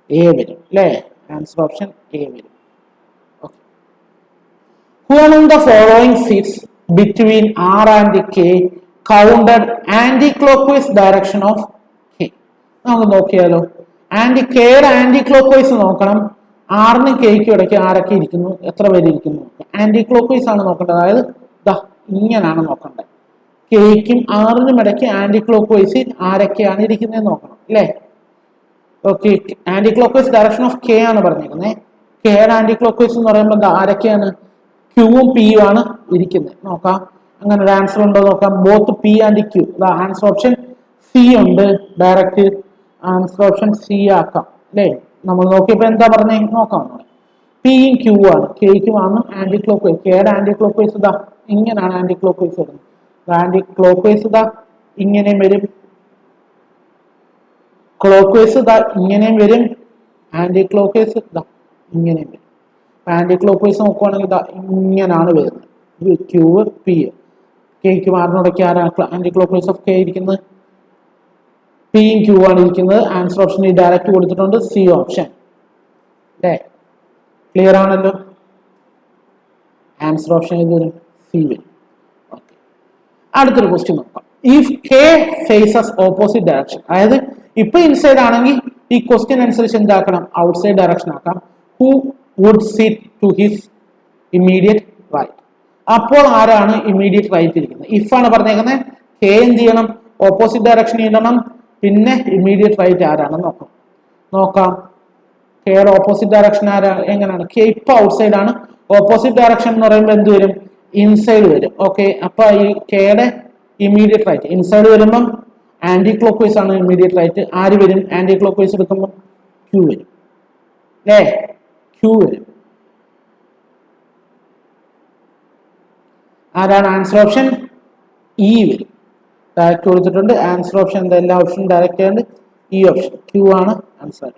എ വരും അല്ലേ. ആൻസർ ഓപ്ഷൻ എ വരും. Who among the following seats between R and K counted anti-clockwise direction of K? നമുക്ക് നോക്കിയാലോ. ആന്റി ക്ലോക്ക് വൈസ് നോക്കണം. ആറിനും കെയ്ക്കും ഇടയ്ക്ക് ആരൊക്കെ ഇരിക്കുന്നു, എത്ര പേര് ഇരിക്കുന്നു. ആന്റി ക്ലോക്ക് വൈസ് ആണ് നോക്കേണ്ടത്. അതായത് ഇങ്ങനെയാണ് നോക്കേണ്ടത്. കെയ്ക്കും ആറിനും ഇടയ്ക്ക് ആന്റി ക്ലോക്ക് വൈസ് ആരൊക്കെയാണ് ഇരിക്കുന്നത് നോക്കണം അല്ലേ. Okay, anticlockwise direction of K ആണ് പറഞ്ഞിരിക്കുന്നത്. കെയുടെ ആന്റി ക്ലോക്ക് വൈസ് എന്ന് പറയുമ്പോൾ ആരൊക്കെയാണ്? ക്യൂവും പിയും ആണ് ഇരിക്കുന്നത്. നോക്കാം അങ്ങനെ ഒരു ആൻസർ ഉണ്ടോ നോക്കാം. Both P and Q. Answer option C ഉണ്ട്. ഡയറക്റ്റ് ആൻസർ ഓപ്ഷൻ സി ആക്കാം അല്ലേ. നമ്മൾ നോക്കിയപ്പോ എന്താ പറഞ്ഞേ നോക്കാം. പിയും ക്യൂ ആണ്. കെയ്ക്കും ആണ് ആന്റി ക്ലോക്ക് വൈസ്. കെയുടെ ആന്റി ക്ലോക്ക് വൈസ് ഇങ്ങനെയാണ് ആന്റി ക്ലോക്ക് വൈസ് വരുന്നത്. ആന്റി ക്ലോക്ക് വൈസ് ഇങ്ങനെയും വരും, ക്ലോക്ക് വൈസ് ഇതാ ഇങ്ങനെയും വരും, ആന്റി ക്ലോക്ക് വൈസ് ഇതാ ഇങ്ങനെയും വരും. ആന്റി ക്ലോക്ക് വൈസ് നോക്കുവാണെങ്കിൽ ഇതാ ഇങ്ങനെയാണ് വരുന്നത്. ക്യൂ പി കെക്ക് മാറിനോടൊക്കെ ആരാണ് anticlockwise of K ഇരിക്കുന്നത്? പിയും ക്യൂ ആണ് ഇരിക്കുന്നത്. ആൻസർ ഓപ്ഷൻ ഡയറക്റ്റ് കൊടുത്തിട്ടുണ്ട്, സി ഓപ്ഷൻ അല്ലേ? ക്ലിയർ ആണല്ലോ? ആൻസർ ഓപ്ഷൻ ഏത് വരും? സി വരും. ഓക്കെ, അടുത്തൊരു ക്വസ്റ്റ്യൻ നോക്കാം. If K faces opposite direction, അതായത് ഇപ്പൊ ഇൻസൈഡ് ആണെങ്കിൽ ഈ ക്വസ്റ്റ്യൻ അനുസരിച്ച് എന്താക്കണം? ഔട്ട്സൈഡ് ഡയറക്ഷൻ ആക്കാം. Who would sit to his immediate right? അപ്പോൾ ആരാണ് ഇമ്മീഡിയറ്റ് റൈറ്റ് ഇരിക്കുന്നത്? ഇഫ് ആണ് പറഞ്ഞേക്കുന്നത്. കെ എന്ത് ചെയ്യണം? ഓപ്പോസിറ്റ് ഡയറക്ഷൻ ഇടണം. പിന്നെ ഇമ്മീഡിയറ്റ് റൈറ്റ് ആരാണെന്ന് നോക്കാം. കെയുടെ ഓപ്പോസിറ്റ് ഡയറക്ഷൻ ആരാ? എങ്ങനെയാണ്? കെ ഇപ്പൊ ഔട്ട്സൈഡ് ആണ്. ഓപ്പോസിറ്റ് ഡയറക്ഷൻ എന്ന് പറയുമ്പോൾ എന്ത് വരും? ഇൻസൈഡ് വരും. ഓക്കെ, അപ്പൊ ഈ കെയുടെ ഇമ്മീഡിയറ്റ് റൈറ്റ് ഇൻസൈഡ് വരുമ്പം ആന്റി ക്ലോക്ക് വൈസ് ആണ് ഇമ്മീഡിയറ്റ് റൈറ്റ്. ആര് വരും? ആന്റി ക്ലോക്ക് വൈസ് എടുക്കുമ്പോൾ ക്യൂ വരും അല്ലേ? ക്യൂ വരും. ആരാണ്? ആൻസർ ഓപ്ഷൻ ഇ വരും. ഡയറക്റ്റ് കൊടുത്തിട്ടുണ്ട്. ആൻസർ ഓപ്ഷൻ എന്താ? എല്ലാ ഓപ്ഷനും ഡയറക്റ്റ് ആയതുകൊണ്ട് ഈ ഓപ്ഷൻ ക്യൂ ആണ് ആൻസർ.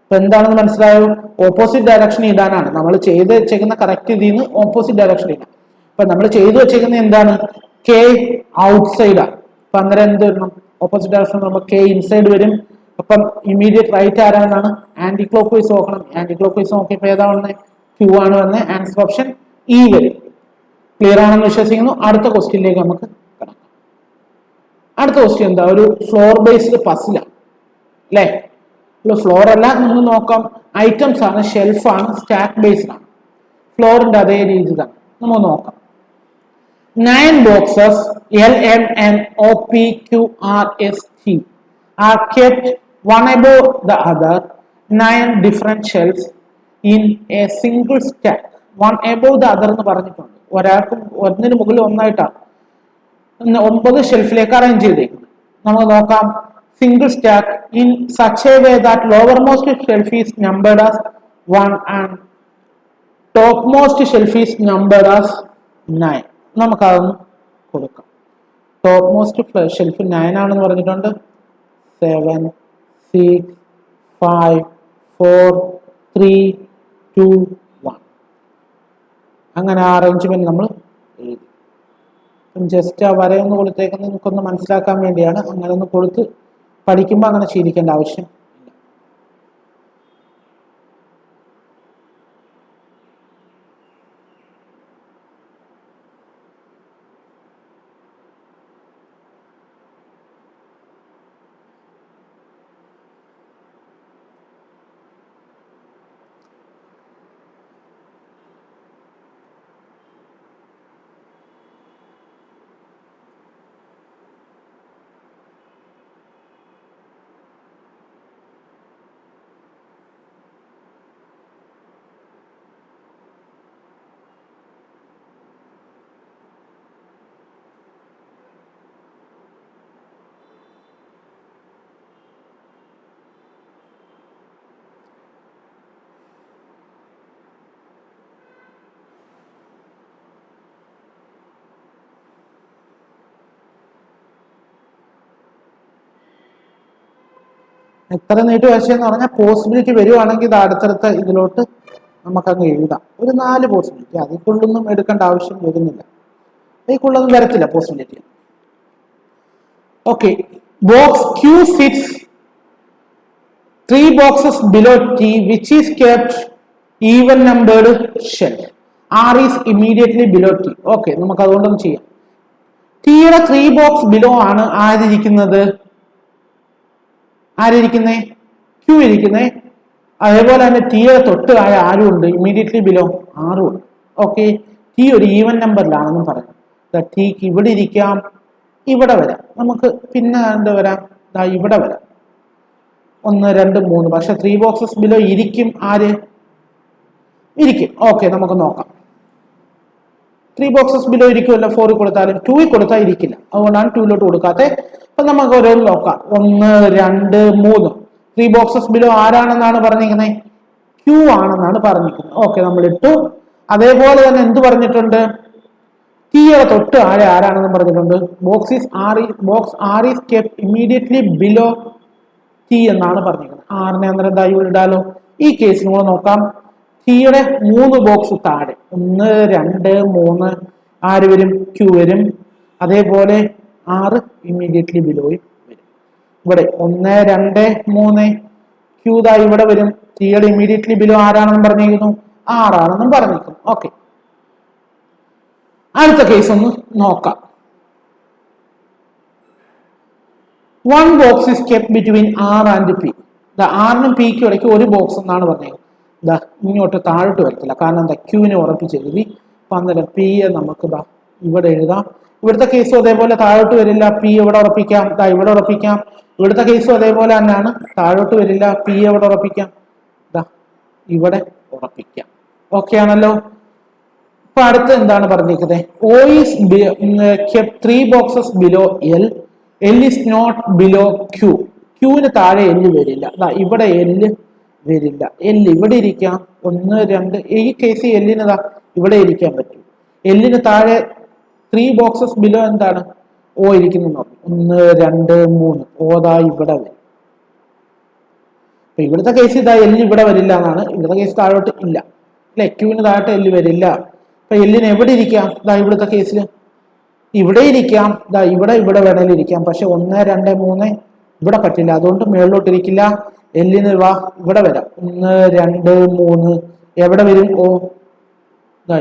അപ്പൊ എന്താണെന്ന് മനസ്സിലായോ? ഓപ്പോസിറ്റ് ഡയറക്ഷൻ ഇടാനാണ് നമ്മൾ ചെയ്ത് വെച്ചേക്കുന്ന. കറക്റ്റ് ഇതിൽ നിന്ന് ഓപ്പോസിറ്റ് ഡയറക്ഷൻ ഇടാം. അപ്പൊ നമ്മൾ ചെയ്തു വെച്ചേക്കുന്ന എന്താണ്? കെ ഔട്ട്സൈഡ് ആണ്. അപ്പൊ അന്നേരം എന്ത് വരണം? ഓപ്പോസിറ്റ് ഡയറക്ഷൻ നമ്മൾ കെ ഇൻസൈഡ് വരും. അപ്പം ഇമ്മീഡിയറ്റ് റൈറ്റ് ആരാണെന്നാണ്? ആന്റി ക്ലോക്ക് വൈസ് നോക്കണം. ആന്റി ക്ലോക്ക് വൈസ് നോക്കിയപ്പോൾ ഏതാ വന്നത്? ക്യൂ ആണ് വന്നത്. ആൻസർ ഓപ്ഷൻ ഇ വരും. ക്ലിയർ ആണെന്ന് വിശ്വസിക്കുന്നു. അടുത്ത ക്വസ്റ്റ്യനിലേക്ക് നമുക്ക് കടക്കാം. അടുത്ത ക്വസ്റ്റ്യൻ എന്താ? ഒരു ഫ്ലോർ ബേസ്ഡ് പസിലാണ് അല്ലേ? ഫ്ലോർ അല്ല, നമുക്ക് നോക്കാം. ഐറ്റംസ് ആണ്, ഷെൽഫാണ്, സ്റ്റാക്ക് ബേസ്ഡ് ആണ്. ഫ്ലോറിന്റെ അതേ രീതി തന്നെ നമുക്ക് നോക്കാം. 9 boxes L, M, N, O, P, Q, R, S, T are kept one above the other 9 different shelves in a single stack. One above the other എന്ന് പറഞ്ഞിട്ടുണ്ട്. ഒരാൾക്ക് ഒന്നിന് മുകളിൽ ഒന്നായിട്ടാണ് 9 ഷെൽഫിലേക്ക് അറേഞ്ച് ചെയ്തേക്കുന്നത്. നമുക്ക് നോക്കാം. Single stack in such a way that lowermost shelf is numbered as 1 and topmost shelf is numbered as 9. നമുക്കതൊന്ന് കൊടുക്കാം. ടോപ്പ് മോസ്റ്റ് ഷെൽഫ് 9 ആണെന്ന് പറഞ്ഞിട്ടുണ്ട്. 7, 6, 5, 4, 3, 2, 1 അങ്ങനെ ആ അറേഞ്ച്മെന്റ് നമ്മൾ എഴുതി. ജസ്റ്റ് ആ വരയൊന്ന് കൊടുത്തേക്കുന്നത് നമുക്കൊന്ന് മനസ്സിലാക്കാൻ വേണ്ടിയാണ്. അങ്ങനെ ഒന്ന് കൊടുത്ത് പഠിക്കുമ്പോൾ അങ്ങനെ ശീലിക്കേണ്ട ആവശ്യം. എത്ര നീട്ടി വശയെന്ന് പറഞ്ഞാൽ പോസിബിലിറ്റി വരുവാണെങ്കിൽ ഇത് അടുത്തടുത്ത ഇതിലോട്ട് നമുക്കങ്ങ് എഴുതാം. ഒരു 4 പോസിബിലിറ്റി, അതിക്കുള്ളൊന്നും എടുക്കേണ്ട ആവശ്യം വരുന്നില്ല. അതിക്കുള്ളൊന്നും വരത്തില്ല possibility. Okay, box Q fits 3 boxes below T which is kept even numbered shelf. R is immediately below T. Okay, നമുക്ക് അതുകൊണ്ടൊന്നും ചെയ്യാം. ടിയുടെ 3 box below ആണ് ആരിയിരിക്കുന്നത്? ആരിയിരിക്കുന്നേ? ക്യൂ ഇരിക്കുന്നേ. അതേപോലെ തന്നെ ടിയുടെ തൊട്ട് ആയ ആരും ഉണ്ട്, ഇമ്മീഡിയറ്റ്ലി ബിലോ ആറും ഉണ്ട്. ഓക്കെ, ടി ഒരു ഈവൻ നമ്പറിലാണെന്നും പറഞ്ഞു. ടിക്ക് ഇവിടെ ഇരിക്കാം, ഇവിടെ വരാം. നമുക്ക് പിന്നെ എന്ത് വരാം? ഇവിടെ വരാം. 1, 2, 3. പക്ഷെ 3 boxes ബിലോ ഇരിക്കും. ആര് ഇരിക്കും? ഓക്കെ, നമുക്ക് നോക്കാം. 3 boxes ബിലോ ഇരിക്കുമല്ലോ. 4 കൊടുത്താലും 2 കൊടുത്താൽ ഇരിക്കില്ല. അതുകൊണ്ടാണ് 2 കൊടുക്കാത്തത്. അപ്പൊ നമുക്ക് ഓരോന്ന് നോക്കാം. 1, 2, 3. 3 boxes ബിലോ ആരാണെന്നാണ് പറഞ്ഞിരിക്കുന്നത്? ക്യൂ ആണെന്നാണ് പറഞ്ഞിരിക്കുന്നത്. ഓക്കെ, നമ്മൾ ഇട്ടു. അതേപോലെ തന്നെ എന്ത് പറഞ്ഞിട്ടുണ്ട്? ടിയുടെ തൊട്ട് ആരെ ആരാണെന്ന് പറഞ്ഞിട്ടുണ്ട്. Box R is kept immediately below T എന്നാണ് പറഞ്ഞിരിക്കുന്നത്. ആറിനെ അന്നേരം എന്താ ഇവിടെ ഇടാലോ. ഈ കേസിൽ കൂടെ നോക്കാം. ടിയുടെ 3 ബോക്സ് താഴെ 1 2 3 ആര് വരും? ക്യൂ വരും. അതേപോലെ 6 ഇമ്മീഡിയറ്റ്ലി ബിലോയും വരും. ഇവിടെ 1 2 3 ക്യൂ ദാ ഇവിടെ വരും. ടിയുടെ ഇമ്മീഡിയറ്റ്ലി ബിലോ ആരാണെന്നും പറഞ്ഞിരിക്കുന്നു? 6 ആണെന്നും പറഞ്ഞിരിക്കുന്നു. ഓക്കെ, അടുത്ത കേസ് ഒന്ന് നോക്കാം. 1 box is kept between R and P. ആറിനും പിക്കും ഇടയ്ക്ക് ഒരു ബോക്സ് എന്നാണ് പറഞ്ഞത്. ഇതാ ഇങ്ങോട്ട് താഴോട്ട് വരത്തില്ല, കാരണം എന്താ ക്യൂവിനെ ഉറപ്പിച്ച് എഴുതി. അപ്പൊ അന്നേരം പി നമുക്ക് ഇതാ ഇവിടെ എഴുതാം. ഇവിടുത്തെ കേസും അതേപോലെ താഴോട്ട് വരില്ല, പി എവിടെ ഉറപ്പിക്കാം? ഇതാ ഇവിടെ ഉറപ്പിക്കാം. ഇവിടുത്തെ കേസും അതേപോലെ തന്നെയാണ്, താഴോട്ട് വരില്ല, പി എവിടെ ഉറപ്പിക്കാം? ഇതാ ഇവിടെ ഉറപ്പിക്കാം. ഓക്കെ ആണല്ലോ. ഇപ്പൊ അടുത്ത് എന്താണ് പറഞ്ഞിരിക്കുന്നത്? O is kept 3 boxes below L. L is not below Q. ക്യൂവിന് താഴെ എല്ല് വരില്ല. ഇവിടെ എല്ല് വരില്ല. എല്ല് ഇവിടെ ഇരിക്കാം. 1 2 ഈ കേസിൽ എല്ലിന് ഇവിടെ ഇരിക്കാൻ പറ്റും. എല്ലിന് താഴെ 3 boxes ബിലോ എന്താണ്? ഓ ഇരിക്കുന്നു. 1 2 3 ഓതാ ഇവിടെ വരും. അപ്പൊ ഇവിടുത്തെ കേസ് ഇതാ എല്ല് ഇവിടെ വരില്ല എന്നാണ്. ഇവിടുത്തെ കേസ് താഴോട്ട് ഇല്ല അല്ലെ, ക്യൂവിന് താഴോട്ട് എല്ല് വരില്ല. അപ്പൊ എല്ലിന് എവിടെ ഇരിക്കാം? ഇവിടുത്തെ കേസിൽ ഇവിടെ ഇരിക്കാം. ഇവിടെ വേണമെങ്കിലും ഇരിക്കാം. പക്ഷെ 1 2 3 ഇവിടെ പറ്റില്ല, അതുകൊണ്ട് മേളിലോട്ട് ഇരിക്കില്ല. എല്ലിന് ഇവിടെ വരാം. 1 2 3 എവിടെ വരും? ഓ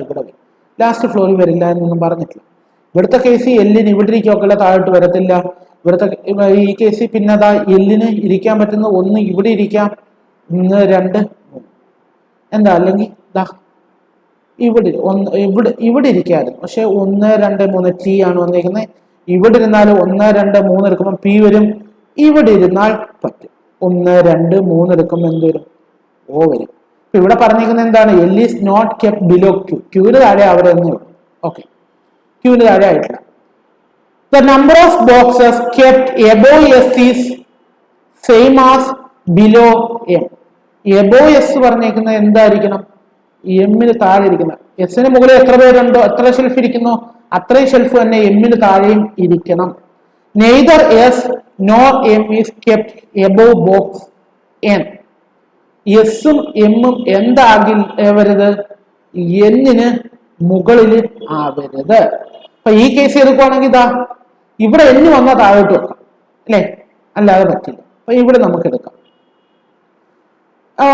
ഇവിടെ വരും. ലാസ്റ്റ് ഫ്ലോറിൽ വരില്ല എന്നൊന്നും പറഞ്ഞിട്ടില്ല. ഇവിടുത്തെ കേസ് എല്ലിന് ഇവിടെ ഇരിക്കുകയൊക്കെ താഴോട്ട് വരത്തില്ല. ഇവിടുത്തെ ഈ കേസിൽ പിന്നെ എല്ലിന് ഇരിക്കാൻ പറ്റുന്ന 1 ഇവിടെ ഇരിക്കാം. 1 2 3 എന്താ, അല്ലെങ്കിൽ ഇവിടെ ഇരിക്കായിരുന്നു. പക്ഷെ 1 2 3 ടി ആണ് വന്നിരിക്കുന്നത്. ഇവിടെ ഇരുന്നാലും 1 2 3 എടുക്കുമ്പോൾ പി വരും. ഇവിടെ ഇരുന്നാൽ പറ്റും. 1 2 3 എടുക്കുമ്പോൾ എന്ത് വരും? ഓ വരും. ഇവിടെ പറഞ്ഞിരിക്കുന്നത് എന്താണ്? L is not kept below Q. ക്യൂവിന് താഴെ അവിടെ തന്നെ ഉള്ളൂ. ഓക്കെ, ക്യൂവിന് താഴെ ആയിട്ടില്ല. The number of boxes kept above S is same as below M. Above S പറഞ്ഞിരിക്കുന്നത് എന്തായിരിക്കണം? എമ്മിന് താഴെ ഇരിക്കുന്ന. എസിന് മുകളിൽ എത്ര പേരുണ്ടോ, എത്ര ഷെൽഫ് ഇരിക്കുന്നോ അത്രയും ഷെൽഫ് തന്നെ എമ്മിന് താഴെയും ഇരിക്കണം. Neither S nor M is kept above box N. എസും എമ്മും എന്താകരുത്? എന്നിന് മുകളിൽ ആവരുത്. അപ്പൊ ഈ കേസ് എടുക്കുവാണെങ്കിൽ ഇവിടെ എന്ന് വന്നാൽ താഴോട്ട് വെക്കാം അല്ലെ, അല്ലാതെ പറ്റില്ല. അപ്പൊ ഇവിടെ നമുക്ക് എടുക്കാം.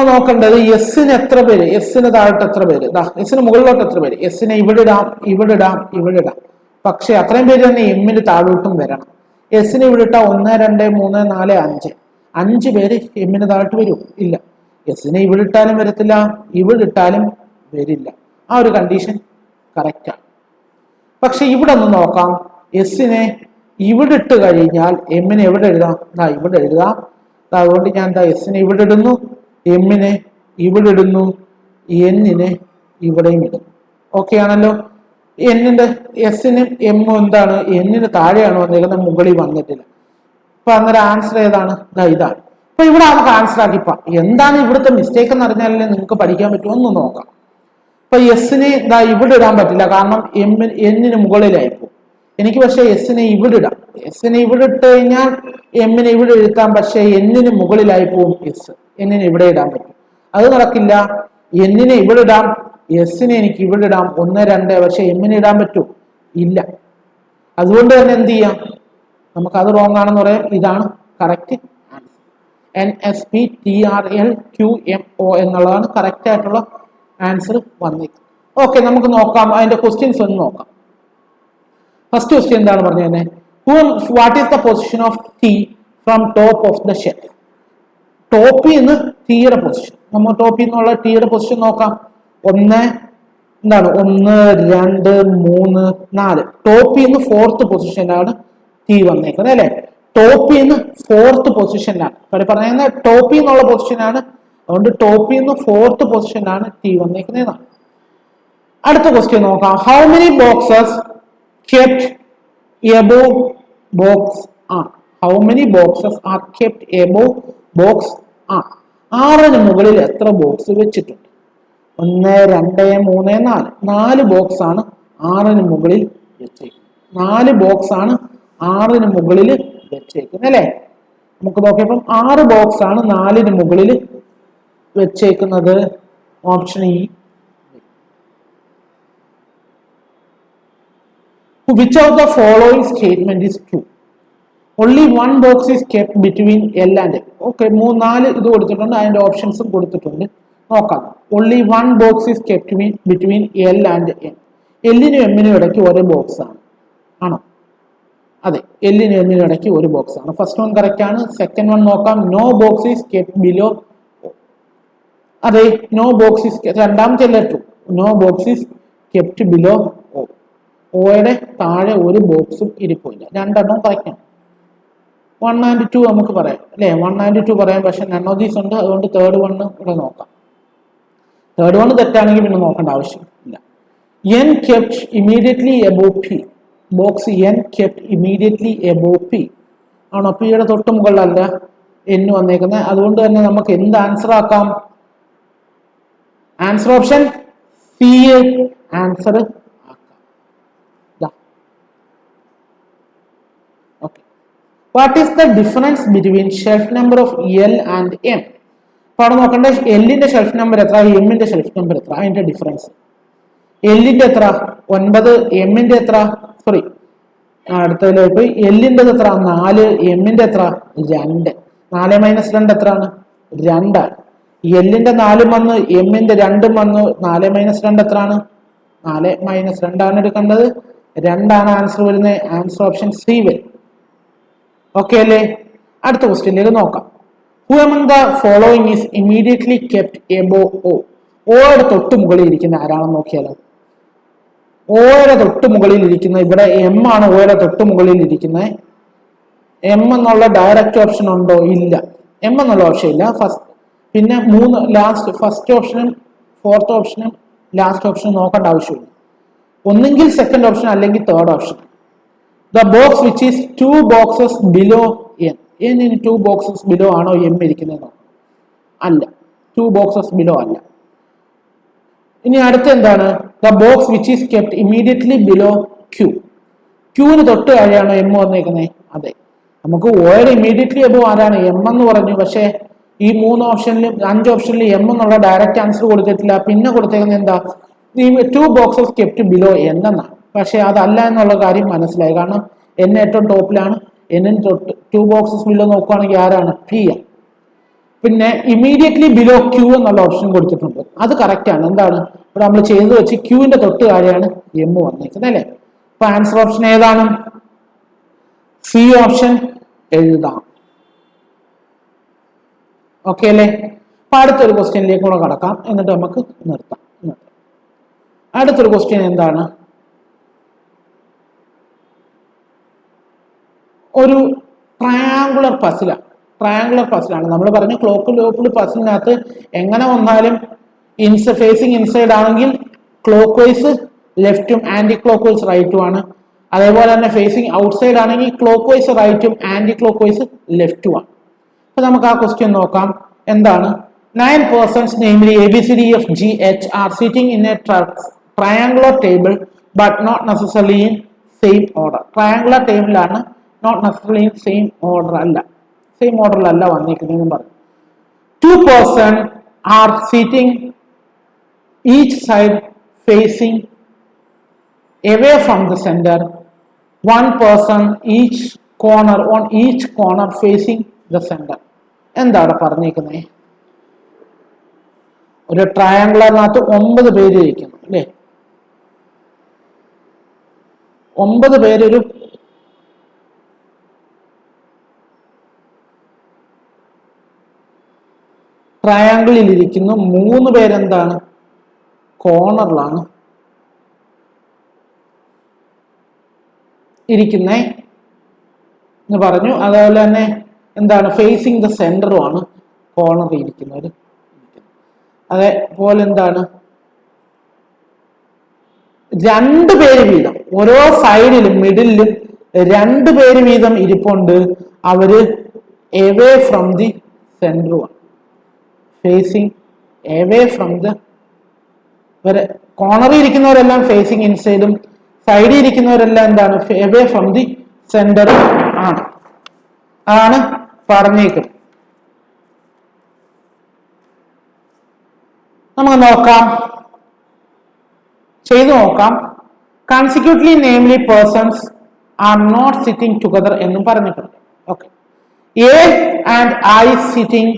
നോക്കേണ്ടത് എസിന് എത്ര പേര്, എസിന് താഴോട്ട് എത്ര പേര്, എസിന് മുകളിലോട്ട് എത്ര പേര്. എസിനെ ഇവിടെ ഇടാം, ഇവിടെ ഇടാം, ഇവിടെ ഇടാം. പക്ഷെ അത്രയും പേര് തന്നെ എമ്മിന് താഴോട്ടും വരണം. എസിന് ഇവിടെ ഇട്ടാ 1 2 3 4 5 5 പേര് എമ്മിന് താഴോട്ട് വരും? ഇല്ല. എസിനെ ഇവിടെ ഇട്ടാലും വരത്തില്ല, ഇവിടെ ഇട്ടാലും വരില്ല. ആ ഒരു കണ്ടീഷൻ കറക്റ്റാണ്. പക്ഷെ ഇവിടെ ഒന്ന് നോക്കാം. എസിനെ ഇവിടെ ഇട്ട് കഴിഞ്ഞാൽ എമ്മിനെ എവിടെ എഴുതാം? ഇവിടെ എഴുതാം. അതുകൊണ്ട് ഞാൻ എസിനെ ഇവിടെ ഇടുന്നു, എമ്മിനെ ഇവിടെ ഇടുന്നു, എന്നിനെ ഇവിടെയും ഇടുന്നു. ഓക്കെ ആണല്ലോ. എന്നിന്റെ എസിനും എമ്മും എന്താണ്? എന്നിന് താഴെയാണ് വന്നിരിക്കുന്നത്, മുകളിൽ വന്നിട്ടില്ല. അപ്പൊ അന്നേരം ആൻസർ ഏതാണ്? ഇതാണ്. അപ്പൊ ഇവിടെ നമുക്ക് ആൻസർ ആക്കിപ്പോ എന്താണ് ഇവിടുത്തെ മിസ്റ്റേക്ക് എന്ന് അറിഞ്ഞാലേ നിങ്ങൾക്ക് പഠിക്കാൻ പറ്റുമോ ഒന്ന് നോക്കാം. അപ്പൊ എസിനെ ഇവിടെ ഇടാൻ പറ്റില്ല, കാരണം എന്നിന് മുകളിലായിപ്പോ. എനിക്ക് പക്ഷെ എസിനെ ഇവിടെ ഇടാം. എസിനെ ഇവിടെ ഇട്ട് കഴിഞ്ഞാൽ എമ്മിനെ ഇവിടെ എഴുതാം, പക്ഷെ എന്നിന് മുകളിലായി പോവും എസ്. എന്നിനെ ഇവിടെ ഇടാൻ പറ്റും, അത് നടക്കില്ല. എന്നിനെ ഇവിടെ ഇടാം, എസിനെ എനിക്ക് ഇവിടെ ഇടാം 1 2, പക്ഷെ എമ്മിനെ ഇടാൻ പറ്റുമോ? ഇല്ല. അതുകൊണ്ട് തന്നെ എന്ത് ചെയ്യാം? നമുക്ക് അത് റോങ് ആണെന്ന് പറയാം. ഇതാണ് കറക്റ്റ് ആൻസർ. NSPTRLQMO എന്നുള്ളതാണ് കറക്റ്റ് ആയിട്ടുള്ള ആൻസർ വന്നിരിക്കുന്നത്. ഓക്കെ, നമുക്ക് നോക്കാം അതിന്റെ ക്വസ്റ്റ്യൻസ് ഒന്ന് നോക്കാം. ഫസ്റ്റ് ക്വസ്റ്റ്യൻ എന്താണ് പറഞ്ഞത്? What is the position of T from top of the shelf? ടോപ്പിൽ നിന്ന് ടീയുടെ പൊസിഷൻ, നമ്മൾ ടോപ്പിൽ നിന്നുള്ള ടീയുടെ പൊസിഷൻ നോക്കാം. 1 2 3 4 ടോപ്പിൽ നിന്ന് 4th പൊസിഷനിലാണ് ടി വന്നേക്കുന്നത് അല്ലെ. ടോപ്പിൽ നിന്ന് 4th പൊസിഷനിലാണ് പറയുന്നത്. ടോപ്പിൽ നിന്നുള്ള പൊസിഷനാണ്, അതുകൊണ്ട് ടോപ്പിൽ നിന്ന് 4th പൊസിഷനിലാണ് ടി വന്നേക്കുന്നതാണ്. അടുത്ത ക്വസ്റ്റ്യൻ നോക്കാം. How many boxes kept above box R? How many boxes are kept above box R? ആറിന് മുകളിൽ എത്ര ബോക്സ് വെച്ചിട്ടുണ്ട്? 1 2 3 4 4 ബോക്സ് ആണ് ആറിന് മുകളിൽ വെച്ചേക്കുന്നത്. 4 ബോക്സ് ആണ് 6ന് മുകളിൽ വെച്ചേക്കുന്നത് അല്ലേ? നമുക്ക് നോക്കിയപ്പം 6 ബോക്സ് ആണ് 4ന് മുകളിൽ വെച്ചേക്കുന്നത്. Option E. Which of the following statement is true? Only one box is kept between L and M. Okay, 4 ഇത് കൊടുത്തിട്ടുണ്ട്, അതിന്റെ ഓപ്ഷൻസും കൊടുത്തിട്ടുണ്ട്. നോക്കാം. Only one box is kept between L and M. എല്ലിനും എമ്മിനും ഇടയ്ക്ക് ഒരു ബോക്സ് ആണ്. ആണോ? അതെ, എല്ലിനും എമ്മിനും ഇടയ്ക്ക് ഒരു ബോക്സ് ആണ്. ഫസ്റ്റ് വൺ കറക്റ്റ് ആണ്. സെക്കൻഡ് വൺ നോക്കാം. No box is kept below. അതെ, നോ ബോക്സ് ഈസ്, രണ്ടാമത്തെ അല്ലേ true. No box is kept below O. ഓയുടെ താഴെ ഒരു ബോക്സും ഇരിപ്പില്ല. രണ്ടെണ്ണം കറക്റ്റ് ആണ്. 1 and 2 നമുക്ക് പറയാം അല്ലേ? 1 and 2 പറയാം, പക്ഷെ നൺ ഓഫ് ദീസ് ഉണ്ട്. അതുകൊണ്ട് തേർഡ് വൺ ഇവിടെ നോക്കാം. തേർഡ് വൺ തെറ്റാണെങ്കിൽ പിന്നെ നോക്കേണ്ട ആവശ്യമില്ല. N kept immediately above P. Box N kept immediately above P ആണോ? പിയുടെ തൊട്ട് മുകളിലല്ല എൻ വന്നേക്കുന്നത്. അതുകൊണ്ട് തന്നെ നമുക്ക് എന്ത് ആൻസർ ആക്കാം? ആൻസർ ഓപ്ഷൻ സി ആൻസർ ആക്കാം. Okay, what is the difference between shelf number of L and M? അപ്പോൾ അവിടെ നോക്കേണ്ട എല്ലിന്റെ ഷെൽഫ് നമ്പർ എത്ര, എമ്മിന്റെ ഷെൽഫ് നമ്പർ എത്ര, അതിന്റെ ഡിഫറൻസ്. എല്ലിന്റെ എത്ര 9, എമ്മിന്റെ എത്ര, സോറി അടുത്തതിലോട്ട് എല്ലിന്റെ എത്ര 4, എമ്മിന്റെ എത്ര 2. 4 - 2 എത്രയാണ്? 2 ആണ്. എല്ലിന്റെ 4 വന്ന് എമ്മിന്റെ 2 വന്ന് 4 - 2 എത്രയാണ്? 4 - 2 ആണ് എടുക്കേണ്ടത്. 2 ആണ് ആൻസർ വരുന്നത്. ആൻസർ ഓപ്ഷൻ സി വരും. ഓക്കെ അല്ലേ? അടുത്ത ക്വസ്റ്റ്യനിലേക്ക് നോക്കാം. Who among the following is immediately kept above O? ഓയുടെ തൊട്ട് മുകളിൽ ഇരിക്കുന്ന ആരാണെന്ന് നോക്കിയാലോ. ഓയുടെ തൊട്ട് മുകളിൽ ഇരിക്കുന്ന ഇവിടെ എം ആണ്. ഓയുടെ തൊട്ട് മുകളിൽ ഇരിക്കുന്നത് എം എന്നുള്ള ഡയറക്റ്റ് ഓപ്ഷൻ ഉണ്ടോ? ഇല്ല, എം എന്നുള്ള ഓപ്ഷൻ ഇല്ല. പിന്നെ 3 ലാസ്റ്റ്, ഫസ്റ്റ് ഓപ്ഷനും ഫോർത്ത് ഓപ്ഷനും ലാസ്റ്റ് ഓപ്ഷനും നോക്കേണ്ട ആവശ്യമില്ല. ഒന്നെങ്കിൽ സെക്കൻഡ് ഓപ്ഷൻ അല്ലെങ്കിൽ third option. The box which is 2 boxes below N. എന്നിന് 2 boxes ബിലോ ആണോ എം ഇരിക്കുന്നത്? അല്ല, 2 boxes ബിലോ അല്ല. ഇനി അടുത്ത എന്താണ്? The box which is kept immediately below Q. ക്യൂവിന് തൊട്ട് താഴെയാണോ എം വന്നേക്കുന്നത്? അതെ, നമുക്ക് ഓയുടെ ഇമീഡിയറ്റ്ലി അബോ ആരാണ്? എം എന്ന് പറഞ്ഞു. പക്ഷേ ഈ 3 ഓപ്ഷനിലും 5 ഓപ്ഷനിലും എം എന്നുള്ള ഡയറക്റ്റ് ആൻസർ കൊടുത്തിട്ടില്ല. പിന്നെ കൊടുത്തേക്കുന്നത് എന്താ? 2 boxes കെപ്റ്റ് ബിലോ എന്നാണ്. പക്ഷെ അതല്ല എന്നുള്ള കാര്യം മനസ്സിലായി. കാരണം എൻ ഏറ്റവും ടോപ്പിലാണ്. എന്നിന് തൊട്ട് 2 boxes ബിലോ നോക്കുകയാണെങ്കിൽ ആരാണ്? പി ആണ്. പിന്നെ ഇമീഡിയറ്റ്ലി ബിലോ ക്യൂ എന്നുള്ള ഓപ്ഷൻ കൊടുത്തിട്ടുണ്ട്. അത് കറക്റ്റ് ആണ്. എന്താണ് ഇവിടെ നമ്മൾ ചെയ്ത് വെച്ച് ക്യൂവിന്റെ തൊട്ട് താഴെയാണ് എം വന്നേക്കുന്നത് അല്ലേ? അപ്പൊ ആൻസർ ഓപ്ഷൻ ഏതാണ്? സി ഓപ്ഷൻ എഴുതാം. ഓക്കെ അല്ലേ? അപ്പൊ അടുത്തൊരു ക്വസ്റ്റ്യനിലേക്ക് കൂടെ കടക്കാം, എന്നിട്ട് നമുക്ക് നിർത്താം. അടുത്തൊരു ക്വസ്റ്റ്യൻ എന്താണ്? ഒരു ട്രയാങ്കുലർ പസിലാണ്. ട്രയാങ്കുലർ പസിലാണ്. നമ്മൾ പറഞ്ഞു ക്ലോക്ക് ലൂപ്പിൽ പസിലിനകത്ത് എങ്ങനെ വന്നാലും ഫേസിങ് ഇൻസൈഡ് ആണെങ്കിൽ ക്ലോക്ക് വൈസ് ലെഫ്റ്റും ആന്റി ക്ലോക്ക് വൈസ് റൈറ്റും ആണ്. അതേപോലെ തന്നെ ഫേസിങ് ഔട്ട്സൈഡ് ആണെങ്കിൽ ക്ലോക്ക് വൈസ് റൈറ്റും ആന്റി ക്ലോക്ക് വൈസ് ലെഫ്റ്റും ആണ്. അപ്പൊ നമുക്ക് ആ ക്വസ്റ്റ്യൻ നോക്കാം. എന്താണ്? 9 persons, namely ABCDFGH, are sitting in a triangular table but not necessarily in same order. Triangular table ആണ്, not necessarily in same order അല്ല, സെയിം ഓർഡറിലല്ല വന്നിരിക്കുന്നതെന്ന് പറഞ്ഞു. 2 persons are sitting each side facing away from the center. 1 person each corner on each corner facing the center. എന്താണ് പറഞ്ഞിരിക്കുന്നത്? ഒരു ട്രയാങ്കുലറിനകത്ത് 9 പേര് ഇരിക്കുന്നു അല്ലേ? 9 പേരൊരു ട്രയാങ്കിളിൽ ഇരിക്കുന്നു. 3 പേരെന്താണ്? കോർണറിലാണ് ഇരിക്കുന്നേ എന്ന് പറഞ്ഞു. അതുപോലെ തന്നെ എന്താണ്? ഫേസിങ് ദ സെന്ററും ആണ് കോർണറിൽ ഇരിക്കുന്നവർ. അതേപോലെ എന്താണ്? 2 പേര് വീതം ഓരോ സൈഡിലും മിഡിലും 2 പേര് വീതം ഇരിപ്പുണ്ട്. അവര് എവേ ഫ്രം ദി സെന്ററുമാണ്. ഫേസിങ് എവേ ഫ്രം ദ കോർണറിൽ ഇരിക്കുന്നവരെല്ലാം ഫേസിങ് ഇൻസൈഡും സൈഡിൽ ഇരിക്കുന്നവരെല്ലാം എന്താണ് എവേ ഫ്രം ദി സെന്റർ ആണ്, അതാണ് പറഞ്ഞേക്കുന്നത്. നമുക്ക് നോക്കാം, ചെയ്തു നോക്കാം. Consecutively namely persons are not sitting together എന്നും പറഞ്ഞിട്ടുണ്ട്. Okay, A and I sitting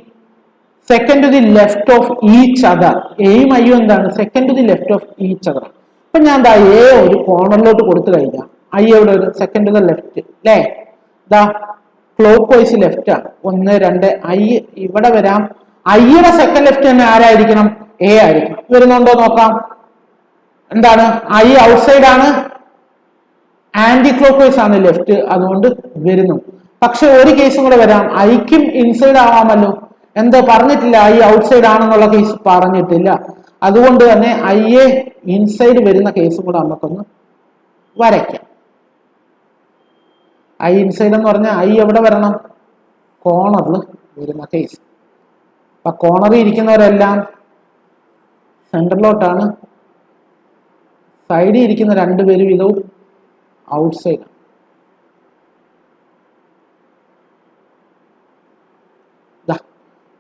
second to the left of each other. എയും ഐയും എന്താണ് second to the left of each other. അപ്പൊ ഞാൻ ദാ എ ഒരു കോർണറിലോട്ട് കൊടുത്തു കഴിഞ്ഞാൽ ഐ എവിടെ ഒരു സെക്കൻഡ് ടു ദ ലെഫ്റ്റ് അല്ലേ, ദാ ക്ലോക്ക് വൈസ് ലെഫ്റ്റ് ആണ്. 1 2 ഐ ഇവിടെ വരാം. ഐയുടെ സെക്കൻഡ് ലെഫ്റ്റ് തന്നെ ആരായിരിക്കണം, എ ആയിരിക്കണം. വരുന്നുണ്ടോ നോക്കാം. എന്താണ് ഐ ഔട്ട്സൈഡ് ആണ്, ആന്റി ക്ലോക്ക് വൈസ് ആണ് ലെഫ്റ്റ്, അതുകൊണ്ട് വരുന്നു. പക്ഷെ ഒരു കേസും കൂടെ വരാം, ഐക്കും ഇൻസൈഡ് ആവാമല്ലോ. എന്താ പറഞ്ഞിട്ടില്ല, ഐ ഔട്ട്സൈഡ് ആണെന്നുള്ള കേസ് പറഞ്ഞിട്ടില്ല. അതുകൊണ്ട് തന്നെ ഐ എ ഇൻസൈഡ് വരുന്ന കേസും കൂടെ നമുക്കൊന്ന് വരയ്ക്കാം. ഐ ഇൻസൈഡ് എന്ന് പറഞ്ഞാൽ ഐ എവിടെ വരണം, കോർണറിൽ വരുന്ന കേസ്. അപ്പൊ കോർണറിൽ ഇരിക്കുന്നവരെല്ലാം സെൻട്രലിലോട്ടാണ്, സൈഡിൽ ഇരിക്കുന്ന രണ്ടുപേരും ഇതും ഔട്ട്സൈഡ്.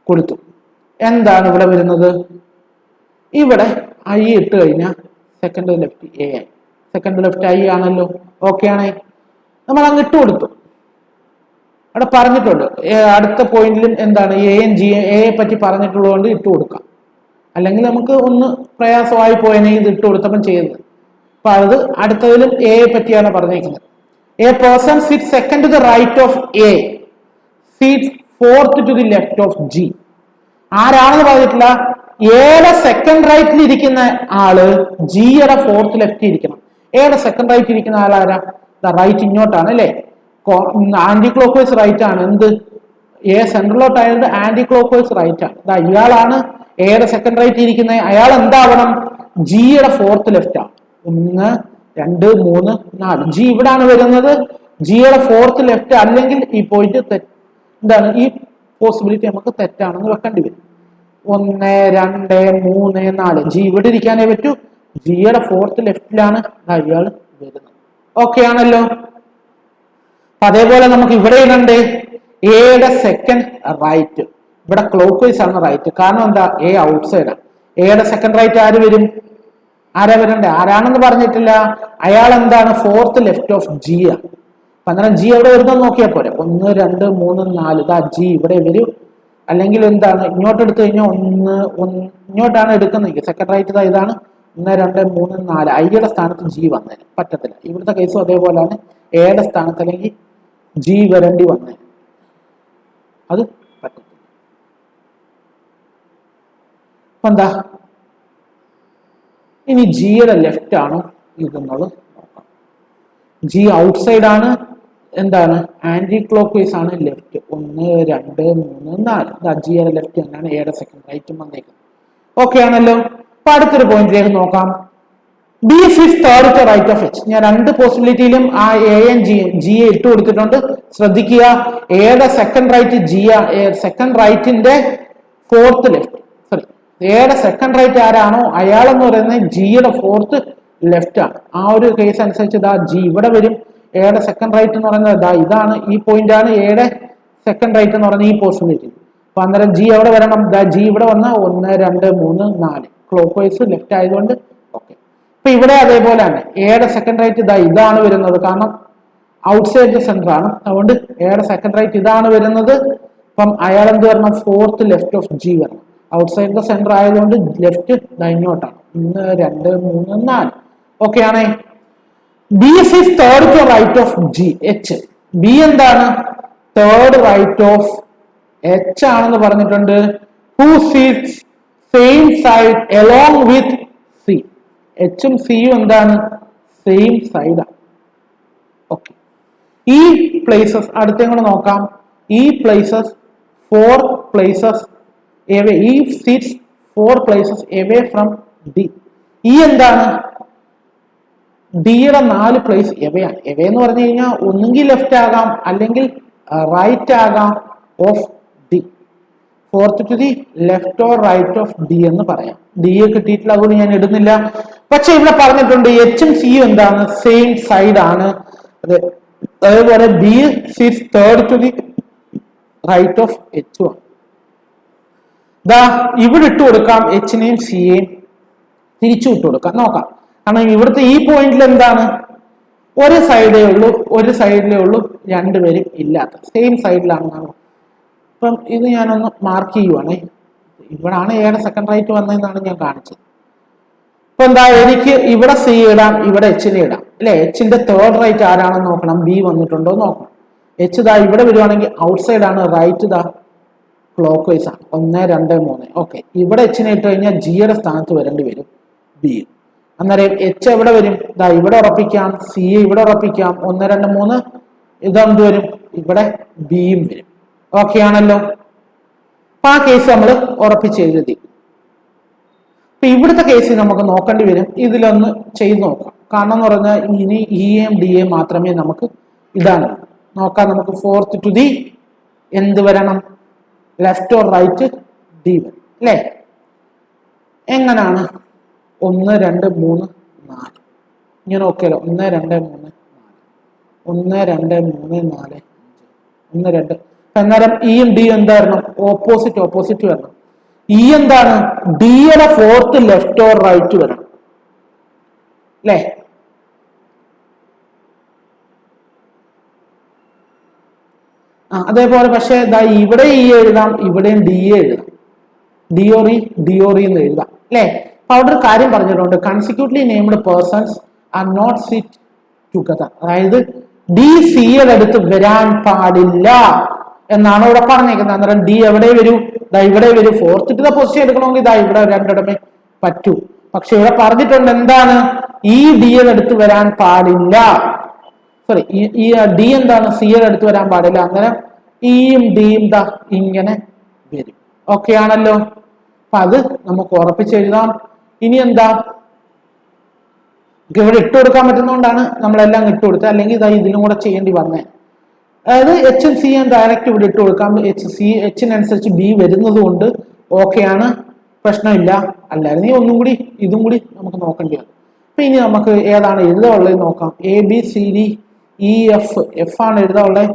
കൊടുത്തു. എന്താണ് ഇവിടെ വരുന്നത്, ഇവിടെ ഐ ഇട്ട് കഴിഞ്ഞാൽ സെക്കൻഡ് ലെഫ്റ്റ് എ ആയി, സെക്കൻഡ് ലെഫ്റ്റ് ഐ ആണല്ലോ. ഓക്കെ ആണേ, നമ്മൾ അങ്ങ് ഇട്ട് കൊടുത്തു. അവിടെ പറഞ്ഞിട്ടുണ്ട് അടുത്ത പോയിന്റിലും എന്താണ് എയും ജി എയെ പറ്റി പറഞ്ഞിട്ടുള്ളത് ഇട്ട് കൊടുക്കാം. അല്ലെങ്കിൽ നമുക്ക് ഒന്ന് പ്രയാസമായി പോയനെ ഇത് ഇട്ട് കൊടുത്തപ്പം ചെയ്യുന്നത്. അപ്പൊ അത് അടുത്തതിലും എയെ പറ്റിയാണ് പറഞ്ഞിരിക്കുന്നത്. A person sit second to the right of A, seat fourth to the left of G. ആരാണെന്ന് പറഞ്ഞിട്ടില്ല. എയുടെ സെക്കൻഡ് റൈറ്റിൽ ഇരിക്കുന്ന ആള് ജിയുടെ ഫോർത്ത് ലെഫ്റ്റ് ഇരിക്കണം. എയുടെ സെക്കൻഡ് റൈറ്റ് ഇരിക്കുന്ന ആളാരാ, റൈറ്റ് ഇങ്ങോട്ടാണ് അല്ലെ, ആന്റി ക്ലോക്ക് വൈസ് റൈറ്റ് ആണ്. എന്ത് എ സെൻട്രലോട്ടായത് ആന്റി ക്ലോക്ക് വൈസ് റൈറ്റ് ആണ്. ഇയാളാണ് എയുടെ സെക്കൻഡ് റൈറ്റ് ഇരിക്കുന്നത്. അയാൾ എന്താവണം, ജിയുടെ ഫോർത്ത് ലെഫ്റ്റ് ആണ്. 1 2 3 4 ജി ഇവിടാണ് വരുന്നത്. ജിയുടെ ഫോർത്ത് ലെഫ്റ്റ് അല്ലെങ്കിൽ ഈ പോയിന്റ് എന്താണ്, ഈ പോസിബിലിറ്റി നമുക്ക് തെറ്റാണെന്ന് വെക്കേണ്ടി വരും. 1 2 3 4 ജി ഇവിടെ ഇരിക്കാനേ പറ്റൂ. ജിയുടെ ഫോർത്ത് ലെഫ്റ്റിലാണ് അയാൾ വരുന്നത്. ഓക്കെ ആണല്ലോ. അതേപോലെ നമുക്ക് ഇവിടെ ഇടണ്ടേ, എയുടെ സെക്കൻഡ് റൈറ്റ്. ഇവിടെ ക്ലോക്ക് വൈസ് ആണ് റൈറ്റ്, കാരണം എന്താ, എ ഔട്ട്സൈഡ് ആണ്. എയുടെ സെക്കൻഡ് റൈറ്റ് ആര് വരും, ആരാ വരണ്ടേ, ആരാണെന്ന് പറഞ്ഞിട്ടില്ല. അയാൾ എന്താണ്, ഫോർത്ത് ലെഫ്റ്റ് ഓഫ് ജി ആണ്. അപ്പൊ അങ്ങനെ ജി എവിടെ വരുന്നത് നോക്കിയാൽ പോരെ. 1 2 3 4 ഇതാ ജി ഇവിടെ വരും. അല്ലെങ്കിൽ എന്താണ്, ഇങ്ങോട്ട് എടുത്തു കഴിഞ്ഞാൽ 1 ഇങ്ങോട്ടാണ് എടുക്കുന്നത്. സെക്കൻഡ് റൈറ്റ് ഇതാണ് 1 2 3 4. ഐയുടെ സ്ഥാനത്ത് ജി വന്നേനെ, പറ്റത്തില്ല. ഇവിടുത്തെ കേസും അതേപോലെയാണ്. എയുടെ സ്ഥാനത്ത് അല്ലെങ്കിൽ ജി വരേണ്ടി വന്നേ, അത് പറ്റത്തില്ല. എന്താ ഇനി ജിയുടെ ലെഫ്റ്റ് ആണ് ഇതെന്നുള്ളത് നോക്കാം. ജി ഔട്ട്സൈഡ് ആണ്, എന്താണ് ആന്റി ക്ലോക്ക് വൈസ് ആണ് ലെഫ്റ്റ്. 1 2 3 4 ജിയുടെ ലെഫ്റ്റ് തന്നെയാണ്, എയുടെ സെക്കൻഡ് റൈറ്റും വന്നേക്കുന്നത്. ഓക്കെ ആണല്ലോ. അപ്പൊ അടുത്തൊരു പോയിന്റിലേക്ക് നോക്കാം. B sits third to right of H. ഞാൻ രണ്ട് പോസിബിലിറ്റിയിലും ആ എയും ജിയെ ഇട്ട് കൊടുത്തിട്ടുണ്ട്. ശ്രദ്ധിക്കുക, എയുടെ സെക്കൻഡ് റൈറ്റ് ജിയ, സെക്കൻഡ് റൈറ്റിന്റെ ഫോർത്ത് ലെഫ്റ്റ്, സോറി എയുടെ സെക്കൻഡ് റൈറ്റ് ആരാണോ അയാളെന്ന് പറയുന്നത് ജിയുടെ ഫോർത്ത് ലെഫ്റ്റ് ആണ്. ആ ഒരു കേസ് അനുസരിച്ച് ഇതാ ജി ഇവിടെ വരും. എയുടെ സെക്കൻഡ് റൈറ്റ് എന്ന് പറയുന്നത് ഇതാ ഇതാണ്, ഈ പോയിന്റ് ആണ് എയുടെ സെക്കൻഡ് റൈറ്റ് എന്ന് പറയുന്നത് ഈ പോസിബിലിറ്റി. അപ്പൊ അന്നേരം ജി എവിടെ വരണം, ജി ഇവിടെ വന്ന 1 2 3 4 ക്ലോക്ക് വൈസ് ലെഫ്റ്റ് ആയതുകൊണ്ട് ഓക്കെ. അപ്പൊ ഇവിടെ അതേപോലെയാണ്, എയുടെ സെക്കൻഡ് റൈറ്റ് ഇതാണ് വരുന്നത്, കാരണം ഔട്ട്സൈഡ് ദ സെന്റർ ആണ്. അതുകൊണ്ട് എയുടെ സെക്കൻഡ് റൈറ്റ് ഇതാണ് വരുന്നത്. അപ്പം അയാൾ എന്ത് വരണം, ഫോർത്ത് ലെഫ്റ്റ് ഓഫ് ജി വരണം. ഔട്ട്സൈഡ് ദ സെന്റർ ആയതുകൊണ്ട് ലെഫ്റ്റ് ഇങ്ങോട്ടാണ്. 1 2 3 4 ഓക്കെ ആണേ. B is third to right of G H. B എന്താണ്, തേർഡ് റൈറ്റ് ഓഫ് എച്ച് ആണെന്ന് പറഞ്ഞിട്ടുണ്ട്. Who seats same side along with C. എച്ചും സിയും എന്താണ്, സെയിം സൈഡാണ്. ഓക്കെ. ഈ പ്ലേസസ് അടുത്തേം കൂടെ നോക്കാം. ഈ പ്ലേസസ് 4 places away, ഈ seats 4 places away from D. ഈ എന്താണ്, ഡിയുടെ 4 പ്ലേസ് എവേ ആണ്. എവേ എന്ന് പറഞ്ഞു കഴിഞ്ഞാൽ ഒന്നുകിൽ ലെഫ്റ്റ് ആകാം അല്ലെങ്കിൽ റൈറ്റ് ആകാം of D. Fourth to the left or right of D എന്ന് പറയാം. ഡി കിട്ടിയിട്ടില്ല, അതുകൊണ്ട് ഞാൻ ഇടുന്നില്ല. പക്ഷെ ഇവിടെ പറഞ്ഞിട്ടുണ്ട് എച്ചും സിയും എന്താണ്, സെയിം സൈഡ് ആണ്. അതേപോലെ B seats third to the right of H ആണ്. ദാ ഇവിടെ ഇട്ട് കൊടുക്കാം, എച്ചിനെയും സിയെയും തിരിച്ചു ഇട്ട് കൊടുക്കാം. നോക്കാം, കാരണം ഇവിടുത്തെ ഈ പോയിന്റിൽ എന്താണ്, ഒരു സൈഡേ ഉള്ളൂ, ഒരു സൈഡിലേ ഉള്ളൂ, രണ്ടുപേരും ഇല്ലാത്ത സെയിം സൈഡിലാണ്. അപ്പം ഇത് ഞാനൊന്ന് മാർക്ക് ചെയ്യുവാണേ. ഇവിടാണ് എയുടെ സെക്കൻഡ് റൈറ്റ് വന്നതെന്നാണ് ഞാൻ കാണിച്ചത്. ഇപ്പൊ എന്താ, എനിക്ക് ഇവിടെ സി ഇടാം, ഇവിടെ എച്ചിനെ ഇടാം അല്ലെ. എച്ചിന്റെ തേർഡ് റൈറ്റ് ആരാണെന്ന് നോക്കണം, ബി വന്നിട്ടുണ്ടോ നോക്കണം. എച്ച് ദാ ഇവിടെ വരുവാണെങ്കിൽ ഔട്ട് സൈഡ് ആണ്, റൈറ്റ് ദാ ക്ലോക്ക് വൈസ് ആണ്. 1 2 3. ഓക്കെ, ഇവിടെ എച്ചിനെ ഇട്ട് കഴിഞ്ഞാൽ ജിയുടെ സ്ഥാനത്ത് വരേണ്ടി വരും ബി. അന്നേരം എച്ച് എവിടെ വരും, ദാ ഇവിടെ ഉറപ്പിക്കാം, സി ഇവിടെ ഉറപ്പിക്കാം. 1 2 3 ഇതെന്ത് വരും, ഇവിടെ ബിയും വരും. ഓക്കെ ആണല്ലോ. അപ്പൊ ആ കേസ് നമ്മൾ ഉറപ്പിച്ച് എഴുതി. അപ്പൊ ഇവിടുത്തെ കേസ് നമുക്ക് നോക്കേണ്ടി വരും. ഇതിലൊന്ന് ചെയ്ത് നോക്കാം. കാരണം എന്ന് പറഞ്ഞാൽ ഇനി ഇയും ഡിയും മാത്രമേ നമുക്ക് ഇതാണ് നോക്കാം. നമുക്ക് ഫോർത്ത് ടു ദി എന്ത് വരണം, ലെഫ്റ്റ് ഓർ റൈറ്റ് ഡി വരും അല്ലേ. എങ്ങനെയാണ് 1 2 3 4 ഇങ്ങനെ നോക്കിയാലോ. 1 2 3 4 1 2 3 4 1 2. അന്നേരം ഇയും ഡിയും എന്തായിരുന്നു, ഓപ്പോസിറ്റ് വരണം. ഇ എന്താണ്, ഡിയുടെ ഫോർത്ത് ലെഫ്റ്റ് ഓർ റൈറ്റ് വരണം അല്ലേ. അതേപോലെ പക്ഷേ ഇവിടെ ഇ എഴുതാം, ഇവിടെയും ഡി എഴുതാം. ഡിയോറി എന്ന് എഴുതാം അല്ലേ. അപ്പൊ അവിടെ ഒരു കാര്യം പറഞ്ഞിട്ടുണ്ട്, consecutively named persons are not sit together. അതായത് ഡി സിയുടെ അടുത്ത് വരാൻ പാടില്ല എന്നാണ് ഇവിടെ പറഞ്ഞേക്കുന്നത്. അന്നേരം ഡി എവിടെ വരൂ, ഇവിടെ വരൂ. ഫോർത്ത് ടു ദ പൊസിഷൻ എടുക്കണമെങ്കിൽ ഇവിടെ രണ്ടിടമേ പറ്റൂ. പക്ഷെ ഇവിടെ പറഞ്ഞിട്ടുണ്ട് എന്താണ്, ഈ ഡിയുടെ അടുത്ത് വരാൻ പാടില്ല. സോറി, ഈ ഡി എന്താണ്, സിയുടെ അടുത്ത് വരാൻ പാടില്ല. അന്നേരം ഇയും ഡിയും ഇങ്ങനെ വരും. ഓക്കെ ആണല്ലോ. അപ്പൊ അത് നമുക്ക് ഉറപ്പിച്ചെഴുതാം. ഇനി എന്താ, ഇവിടെ ഇട്ട് കൊടുക്കാൻ പറ്റുന്നതുകൊണ്ടാണ് നമ്മളെല്ലാം ഇട്ട് കൊടുത്തത്, അല്ലെങ്കിൽ ഇതിലും കൂടെ ചെയ്യേണ്ടി വന്നേ. അതായത് എച്ചും സിയും ഡയറക്റ്റ് ഇവിടെ ഇട്ട് കൊടുക്കാം. എച്ചിനനുസരിച്ച് ബി വരുന്നത് കൊണ്ട് ഓക്കെയാണ്, പ്രശ്നമില്ല. അല്ലായിരുന്നു ഒന്നും കൂടി ഇതും കൂടി നമുക്ക് നോക്കേണ്ടി വരും. അപ്പൊ ഇനി നമുക്ക് ഏതാണ് എഴുതാനുള്ളത് നോക്കാം. A B C D E F ആണ് എഴുതാനുള്ളത്.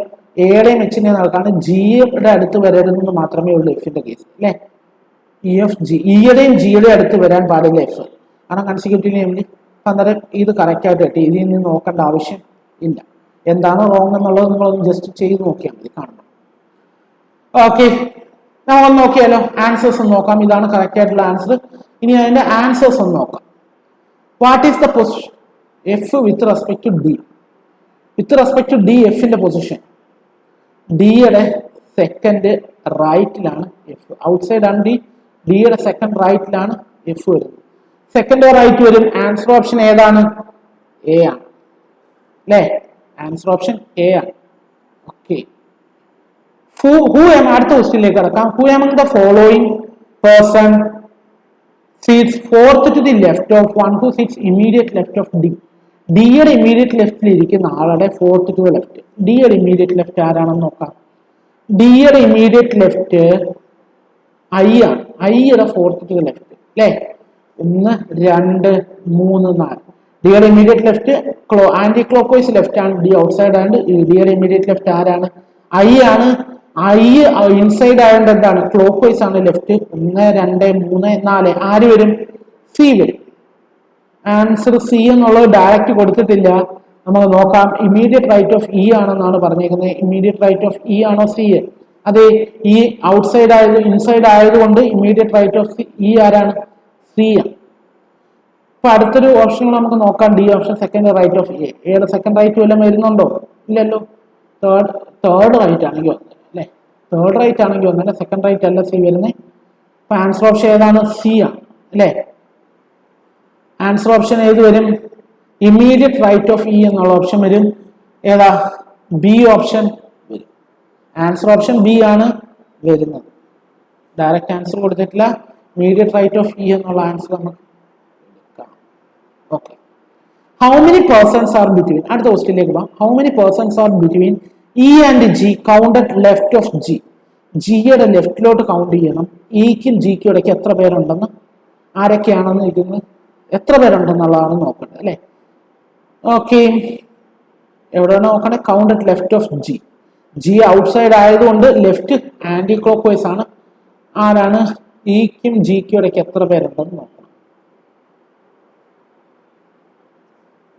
എയുടെയും എച്ചിന്റെയും നടക്കാണ്. ജിയുടെ അടുത്ത് വരരുതെന്ന് മാത്രമേ ഉള്ളൂ എഫിന്റെ കേസ് അല്ലെ. ഇ എഫ് ജി, ഇയുടെയും ജിയുടെയും അടുത്ത് വരാൻ പാടില്ല എഫ്, കാരണം കൺസിക്യൂട്ടീവ് നെയിമിൽ. അന്നേരം ഇത് കറക്റ്റ് ആയിട്ട് കിട്ടി. ഇതിൽ നിന്ന് നോക്കേണ്ട ആവശ്യം ഇല്ല. എന്താണ് റോങ് എന്നുള്ളത് നിങ്ങളൊന്ന് ജസ്റ്റ് ചെയ്ത് നോക്കിയാൽ മതി കാണുമ്പോൾ. ഓക്കെ, നമ്മളൊന്ന് നോക്കിയാലോ, ആൻസേഴ്സ് ഒന്ന് നോക്കാം. ഇതാണ് കറക്റ്റ് ആയിട്ടുള്ള ആൻസർ. ഇനി അതിന്റെ ആൻസേഴ്സ് ഒന്ന് നോക്കാം. What is the position F with respect to D? With respect to D എഫിന്റെ പൊസിഷൻ, ഡിയുടെ സെക്കൻഡ് റൈറ്റിലാണ് എഫ്. ഔട്ട് സൈഡ് ആണ് ഡി, ഡിയുടെ സെക്കൻഡ് റൈറ്റിലാണ് എഫ് വരുന്നത്. സെക്കൻഡ് റൈറ്റ് വരും. ആൻസർ ഓപ്ഷൻ ഏതാണ്, എ ആണ് അല്ലേ. ആൻസർ ഓപ്ഷൻ എ ആണ്. ഓക്കെ, അടുത്ത ക്വസ്റ്റ്യനിലേക്ക് കടക്കാം. Who among the following person seats fourth to the left of one who seats immediate left of D? ഡിയുടെ ഇമ്മീഡിയറ്റ് ലെഫ്റ്റിൽ ഇരിക്കുന്ന ആളുടെ ഫോർത്ത് ടു ദ ലെഫ്റ്റ്. ഡിയുടെ ഇമ്മീഡിയറ്റ് ലെഫ്റ്റ് ആരാണെന്ന് നോക്കാം. ഡിയുടെ ഇമ്മീഡിയറ്റ് ലെഫ്റ്റ് ഐ ആണ്. ഐയുടെ ഫോർത്ത് ടു ദ ലെഫ്റ്റ് അല്ലേ. 1 2 3 4. ഡിയുടെ immediate left anticlockwise left ആണ്. ഡി ഔട്ട് സൈഡ് ആണ്. ഡിയുടെ ഇമ്മീഡിയറ്റ് ലെഫ്റ്റ് ആരാണ്, ഐ ആണ്. ഐ ഇൻസൈഡ് ആയതുകൊണ്ട് എന്താണ്, ക്ലോക്ക് വൈസ് ആണ് ലെഫ്റ്റ്. 1 2 3 4. ആര് വരും, സി വരും. ആൻസർ സി എന്നുള്ളത് ഡയറക്റ്റ് കൊടുത്തിട്ടില്ല. നമുക്ക് നോക്കാം. ഇമ്മീഡിയറ്റ് റൈറ്റ് ഓഫ് ഇ ആണെന്നാണ് പറഞ്ഞേക്കുന്നത്. ഇമ്മീഡിയറ്റ് റൈറ്റ് ഓഫ് ഇ ആണോ സി? അതെ, ഈ ഔട്ട് സൈഡ് ആയത് ഇൻസൈഡ് ആയതുകൊണ്ട് ഇമ്മീഡിയറ്റ് റൈറ്റ് ഓഫ് ഇ ആരാണ്, സി ആണ്. അപ്പൊ അടുത്തൊരു ഓപ്ഷൻ നമുക്ക് നോക്കാം. D option, second right of A. എയുടെ സെക്കൻഡ് റൈറ്റ് വല്ലതും വരുന്നുണ്ടോ, ഇല്ലല്ലോ. തേർഡ് റൈറ്റ് ആണെങ്കിൽ ഒന്ന് അല്ലെ. തേർഡ് റൈറ്റ് ആണെങ്കിൽ ഒന്നല്ല, സെക്കൻഡ് റൈറ്റ് അല്ല സി വരുന്നത്. അപ്പൊ ആൻസർ ഓപ്ഷൻ ഏതാണ്, സി ആണ് അല്ലെ. ആൻസർ ഓപ്ഷൻ ഏത് വരും, ഇമ്മീഡിയറ്റ് റൈറ്റ് ഓഫ് ഇ എന്നുള്ള ഓപ്ഷൻ വരും. ഏതാ, ബി ഓപ്ഷൻ വരും. ആൻസർ ഓപ്ഷൻ ബി ആണ് വരുന്നത്. ഡയറക്റ്റ് ആൻസർ കൊടുത്തിട്ടില്ല. ഇമ്മീഡിയറ്റ് റൈറ്റ് ഓഫ് ഇ എന്നുള്ള ആൻസർ നമുക്ക് എടുക്കാം. Okay, how many persons are between, അടുത്ത ക്വസ്റ്റ്യനിലേക്ക് പോകാം. How many persons are between E and G counted left of G? ജിയുടെ ലെഫ്റ്റിലോട്ട് കൗണ്ട് ചെയ്യണം. ഇക്കും ജിക്കും ഇടയ്ക്ക് എത്ര പേരുണ്ടെന്ന്, ആരൊക്കെയാണെന്ന് ഇരിക്കുന്നത്, എത്ര പേരുണ്ടെന്നുള്ളതാണ് നോക്കേണ്ടത് അല്ലേ. ഓക്കെ, എവിടെയാണ് നോക്കണേ? Count at left of G. G outside ആയതുകൊണ്ട് ലെഫ്റ്റ് ആന്റി ക്ലോക്ക് വൈസ് ആണ്. ആരാണ്? ഇക്കും ജിക്കും ഇടയ്ക്ക് എത്ര പേരുണ്ടെന്ന് നോക്കണം.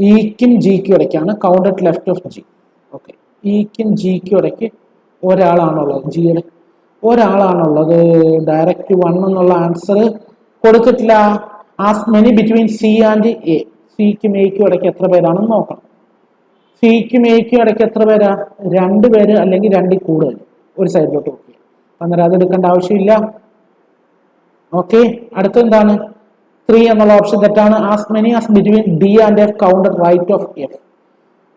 ഇക്കും ജിക്കും ഇടയ്ക്കാണ് count at left of G. Okay, ഇക്കും ജിക്കും ഇടയ്ക്ക് ഒരാളാണുള്ളത്, ജിയുടെ ഒരാളാണുള്ളത്. ഡയറക്റ്റ് 1 എന്നുള്ള ആൻസർ കൊടുത്തിട്ടില്ല. As many between C and A. സിക്കും എക്കും ഇടയ്ക്ക് എത്ര പേരാണെന്ന് നോക്കണം. സിക്കും എക്കും ഇടയ്ക്ക് എത്ര പേരാ? 2 പേര് അല്ലെങ്കിൽ 2 കൂടുതൽ ഒരു സൈഡിലോട്ട് നോക്കി. അന്നേരം അത് എടുക്കേണ്ട ആവശ്യമില്ല. ഓക്കെ, അടുത്തെന്താണ്? 3 എന്നുള്ള ഓപ്ഷൻ തെറ്റാണ്. As many as between D and F count right of F.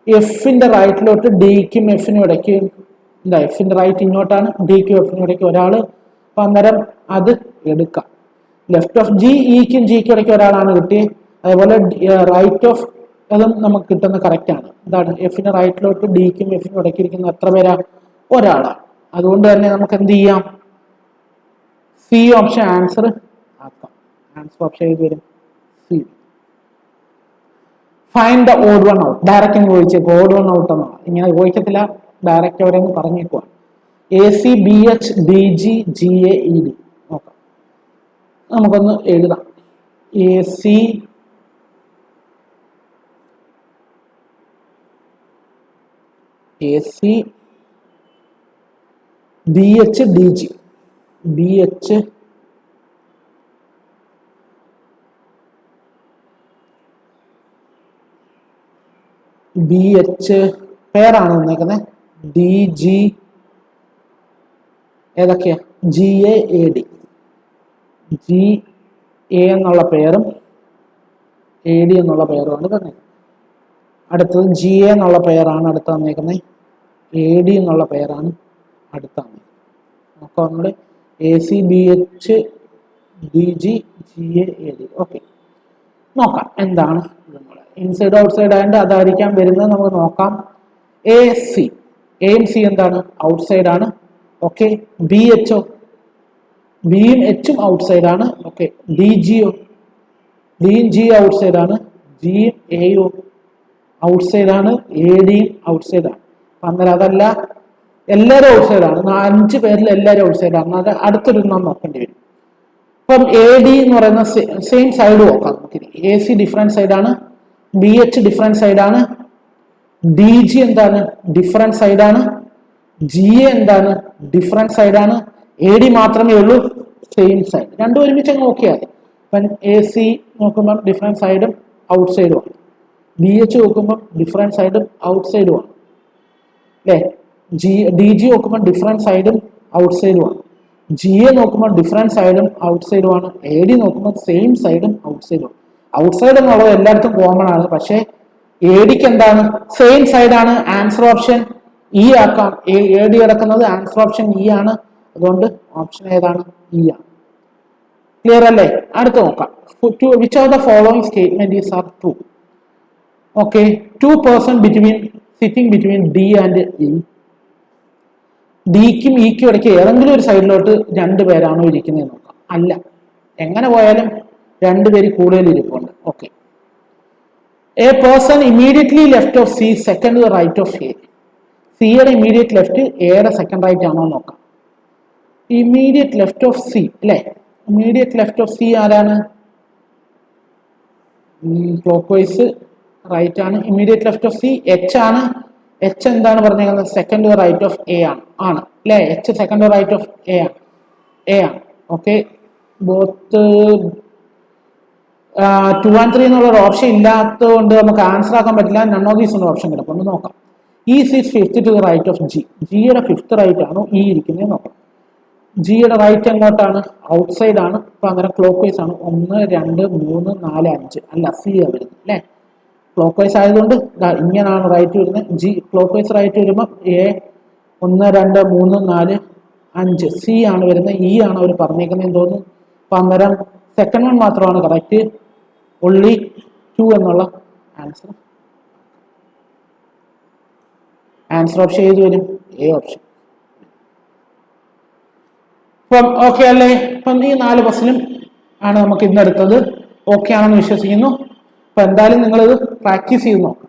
എഫിന്റെ റൈറ്റിലോട്ട് ഡിക്കും എഫിനും ഇടയ്ക്ക് എന്താ? എഫിന്റെ റൈറ്റ് ഇങ്ങോട്ടാണ്, ഡിക്കും എഫിനും ഇടയ്ക്ക് ഒരാള്. അപ്പൊ അന്നേരം അത് എടുക്കാം. ലെഫ്റ്റ് ഓഫ് ജി, ഇക്കും ജിക്കും ഇടയ്ക്ക് ഒരാളാണ് കിട്ടിയത്. അതേപോലെ റൈറ്റ് ഓഫ് അതും നമുക്ക് കിട്ടുന്ന കറക്റ്റ് ആണ്. എന്താണ്? എഫിന്റെ റൈറ്റിലോട്ട് ഡിക്കും എഫിനും ഇടയ്ക്ക് ഇരിക്കുന്ന എത്ര പേരാ? ഒരാളാണ്. അതുകൊണ്ട് തന്നെ നമുക്ക് എന്ത് ചെയ്യാം? സി ഓപ്ഷൻ ആൻസർ ആക്കാം. ആൻസർ ഓപ്ഷൻ ഏത് വരും? C. Find the odd one out. Direct ചോദിച്ചേക്കും ഓഡ് വൺ ഔട്ട് എന്നാണ്. ഇങ്ങനെ ചോദിക്കത്തില്ല, ഡയറക്റ്റ് അവിടെ നിന്ന് പറഞ്ഞേക്കുക. A C B H D G G A E D. നോക്കാം, നമുക്കൊന്ന് എഴുതാം. A C B H D G, B H B H പേരാണ് വന്നേക്കുന്നത്. ഡി ജി ഏതൊക്കെയാ? G A A D. G A എന്നുള്ള പേരും എ ഡി എന്നുള്ള പേരുമാണ് തന്നെ. അടുത്തത് ജി എ എന്നുള്ള പേരാണ് അടുത്ത് തന്നേക്കുന്നത്. എ ഡി എന്നുള്ള പേരാണ് അടുത്ത് തന്നേക്കുന്നത്. അപ്പോൾ നമ്മൾ A C B H D G G A A D. Okay, നോക്കാം എന്താണ്. ഇൻസൈഡ് ഔട്ട്സൈഡ് ആയതുകൊണ്ട് അതായിരിക്കാം വരുന്നത്. നമുക്ക് നോക്കാം. എ സി, എയും സി എന്താണ്? ഔട്ട്സൈഡ് ആണ്. ഓക്കെ, ബി എച്ചോ? ബിയും എച്ചും ഔട്ട്സൈഡ് ആണ്. ഓക്കെ, ഡി ജിയോ? ഡിയും ജി ഔട്ട്സൈഡ് ആണ്. ജിയും എയും ഔട്ട്സൈഡ് ആണ്. എ ഡിയും ഔട്ട്സൈഡ് ആണ്. അന്നേരം അതല്ല, എല്ലാവരും ഔട്ട്സൈഡ് ആണ്. 5 പേരിൽ എല്ലാവരും ഔട്ട്സൈഡ് ആണ്. അത് അടുത്തൊരു നോക്കേണ്ടി വരും. ഇപ്പം എ ഡി എന്ന് പറയുന്ന സെയിം സൈഡ് നോക്കാം നമുക്ക്. എ സി ഡിഫറെന്റ് സൈഡാണ്, ബി എച്ച് ഡിഫറെന്റ് സൈഡാണ്, ഡി ജി എന്താണ്? ഡിഫറെന്റ് സൈഡാണ്, ജി എ എന്താണ്? ഡിഫറെന്റ് സൈഡാണ്. എ ഡി മാത്രമേ ഉള്ളൂ സെയിം സൈഡ്. രണ്ടും ഒരുമിച്ച് അങ്ങ് നോക്കിയാൽ മതി. അപ്പം എ സി നോക്കുമ്പോൾ ഡിഫറെന്റ് സൈഡും ഔട്ട് സൈഡുമാണ്. ബി എച്ച് നോക്കുമ്പോൾ ഡിഫറെന്റ് സൈഡും ഔട്ട് സൈഡുമാണ് അല്ലേ. ഡി ജി നോക്കുമ്പോൾ ഡിഫറെന്റ് സൈഡും ഔട്ട് സൈഡുമാണ്. ജി എ നോക്കുമ്പോൾ ഡിഫറെന്റ് സൈഡും ഔട്ട് സൈഡുമാണ്. എ ഡി നോക്കുമ്പോൾ സെയിം സൈഡും ഔട്ട് സൈഡും. ഔട്ട് സൈഡ് എന്നുള്ളത് എല്ലായിടത്തും കോമൺ ആണ്. പക്ഷേ എ ഡിക്ക് എന്താണ്? സെയിം സൈഡാണ്. ആൻസർ ഓപ്ഷൻ ഇ ആക്കാം. എ ഡി കിടക്കുന്നത് ആൻസർ ഓപ്ഷൻ ഇ ആണ്. അതുകൊണ്ട് ഓപ്ഷൻ ഏതാണ്? ഇ ആണ്. ക്ലിയർ അല്ലേ? അടുത്ത് നോക്കാം. Which of the following statement is are true? Okay, 2 person sitting between D and E. ഡിക്കും ഇക്കും ഇടയ്ക്ക് ഏതെങ്കിലും ഒരു സൈഡിലോട്ട് 2 പേരാണോ ഇരിക്കുന്നത് നോക്കാം. അല്ല, എങ്ങനെ പോയാലും 2 പേര് കൂടുതൽ ഇരിപ്പുണ്ട്. Okay, A person immediately left of C second right of A. സിയുടെ ഇമ്മീഡിയറ്റ് ലെഫ്റ്റ് എയുടെ സെക്കൻഡ് റൈറ്റ് ആണോ നോക്കാം. ഇമ്മീഡിയറ്റ് ലെഫ്റ്റ് ഓഫ് സി അല്ലെ. ഇമ്മീഡിയറ്റ് ലെഫ്റ്റ് ഓഫ് സി ആരാണ്? ക്ലോക്ക് വൈസ് റൈറ്റ് ആണ്. Immediate left of C H ആണ്. H എന്താണ് പറഞ്ഞേക്കുന്നത്? സെക്കൻഡ് റൈറ്റ് ഓഫ് എ ആണ് അല്ലെ. H second right of A ആണ്. ഓക്കെ, ബോത്ത് 2 and 3 എന്നുള്ള ഒരു ഓപ്ഷൻ ഇല്ലാത്തതുകൊണ്ട് നമുക്ക് ആൻസർ ആക്കാൻ പറ്റില്ല. നൺ ഓഫ് ദീസ് എന്ന ഓപ്ഷൻ കിടപ്പുണ്ട്. നോക്കാം. E sees fifth to right of G. ജിയുടെ 5th റൈറ്റ് ആണോ ഈ ഇരിക്കുന്നത് നോക്കാം. ജിയുടെ റൈറ്റ് എങ്ങോട്ടാണ്? ഔട്ട്സൈഡ് ആണ്. അപ്പൊ അങ്ങനെ ക്ലോക്ക് വൈസ് ആണ്. 1 2 3 4 5 അല്ല, സി ആണ് വരുന്നത് അല്ലെ. ക്ലോക്ക് വൈസ് ആയതുകൊണ്ട് ഇങ്ങനെയാണ് റൈറ്റ് വരുന്നത്. ജി ക്ലോക്ക് വൈസ് റൈറ്റ് വരുമ്പോൾ എ 1 2 3 4 5 സി ആണ് വരുന്നത്. ഇ ആണ് അവർ പറഞ്ഞേക്കുന്നത് തോന്നുന്നു. അപ്പൊ അന്നേരം സെക്കൻഡ് വൺ മാത്രമാണ് കറക്റ്റ്. only 2 എന്നുള്ള ആൻസർ. ആൻസർ ഓപ്ഷൻ ഏത് വരും? A option. അപ്പം ഓക്കെ അല്ലേ? അപ്പം ഈ 4 പസിലും ആണ് നമുക്ക് ഇന്ന് എടുത്തത്. ഓക്കെ ആണെന്ന് വിശ്വസിക്കുന്നു. അപ്പൊ എന്തായാലും നിങ്ങളിത് പ്രാക്ടീസ് ചെയ്ത് നോക്കുക.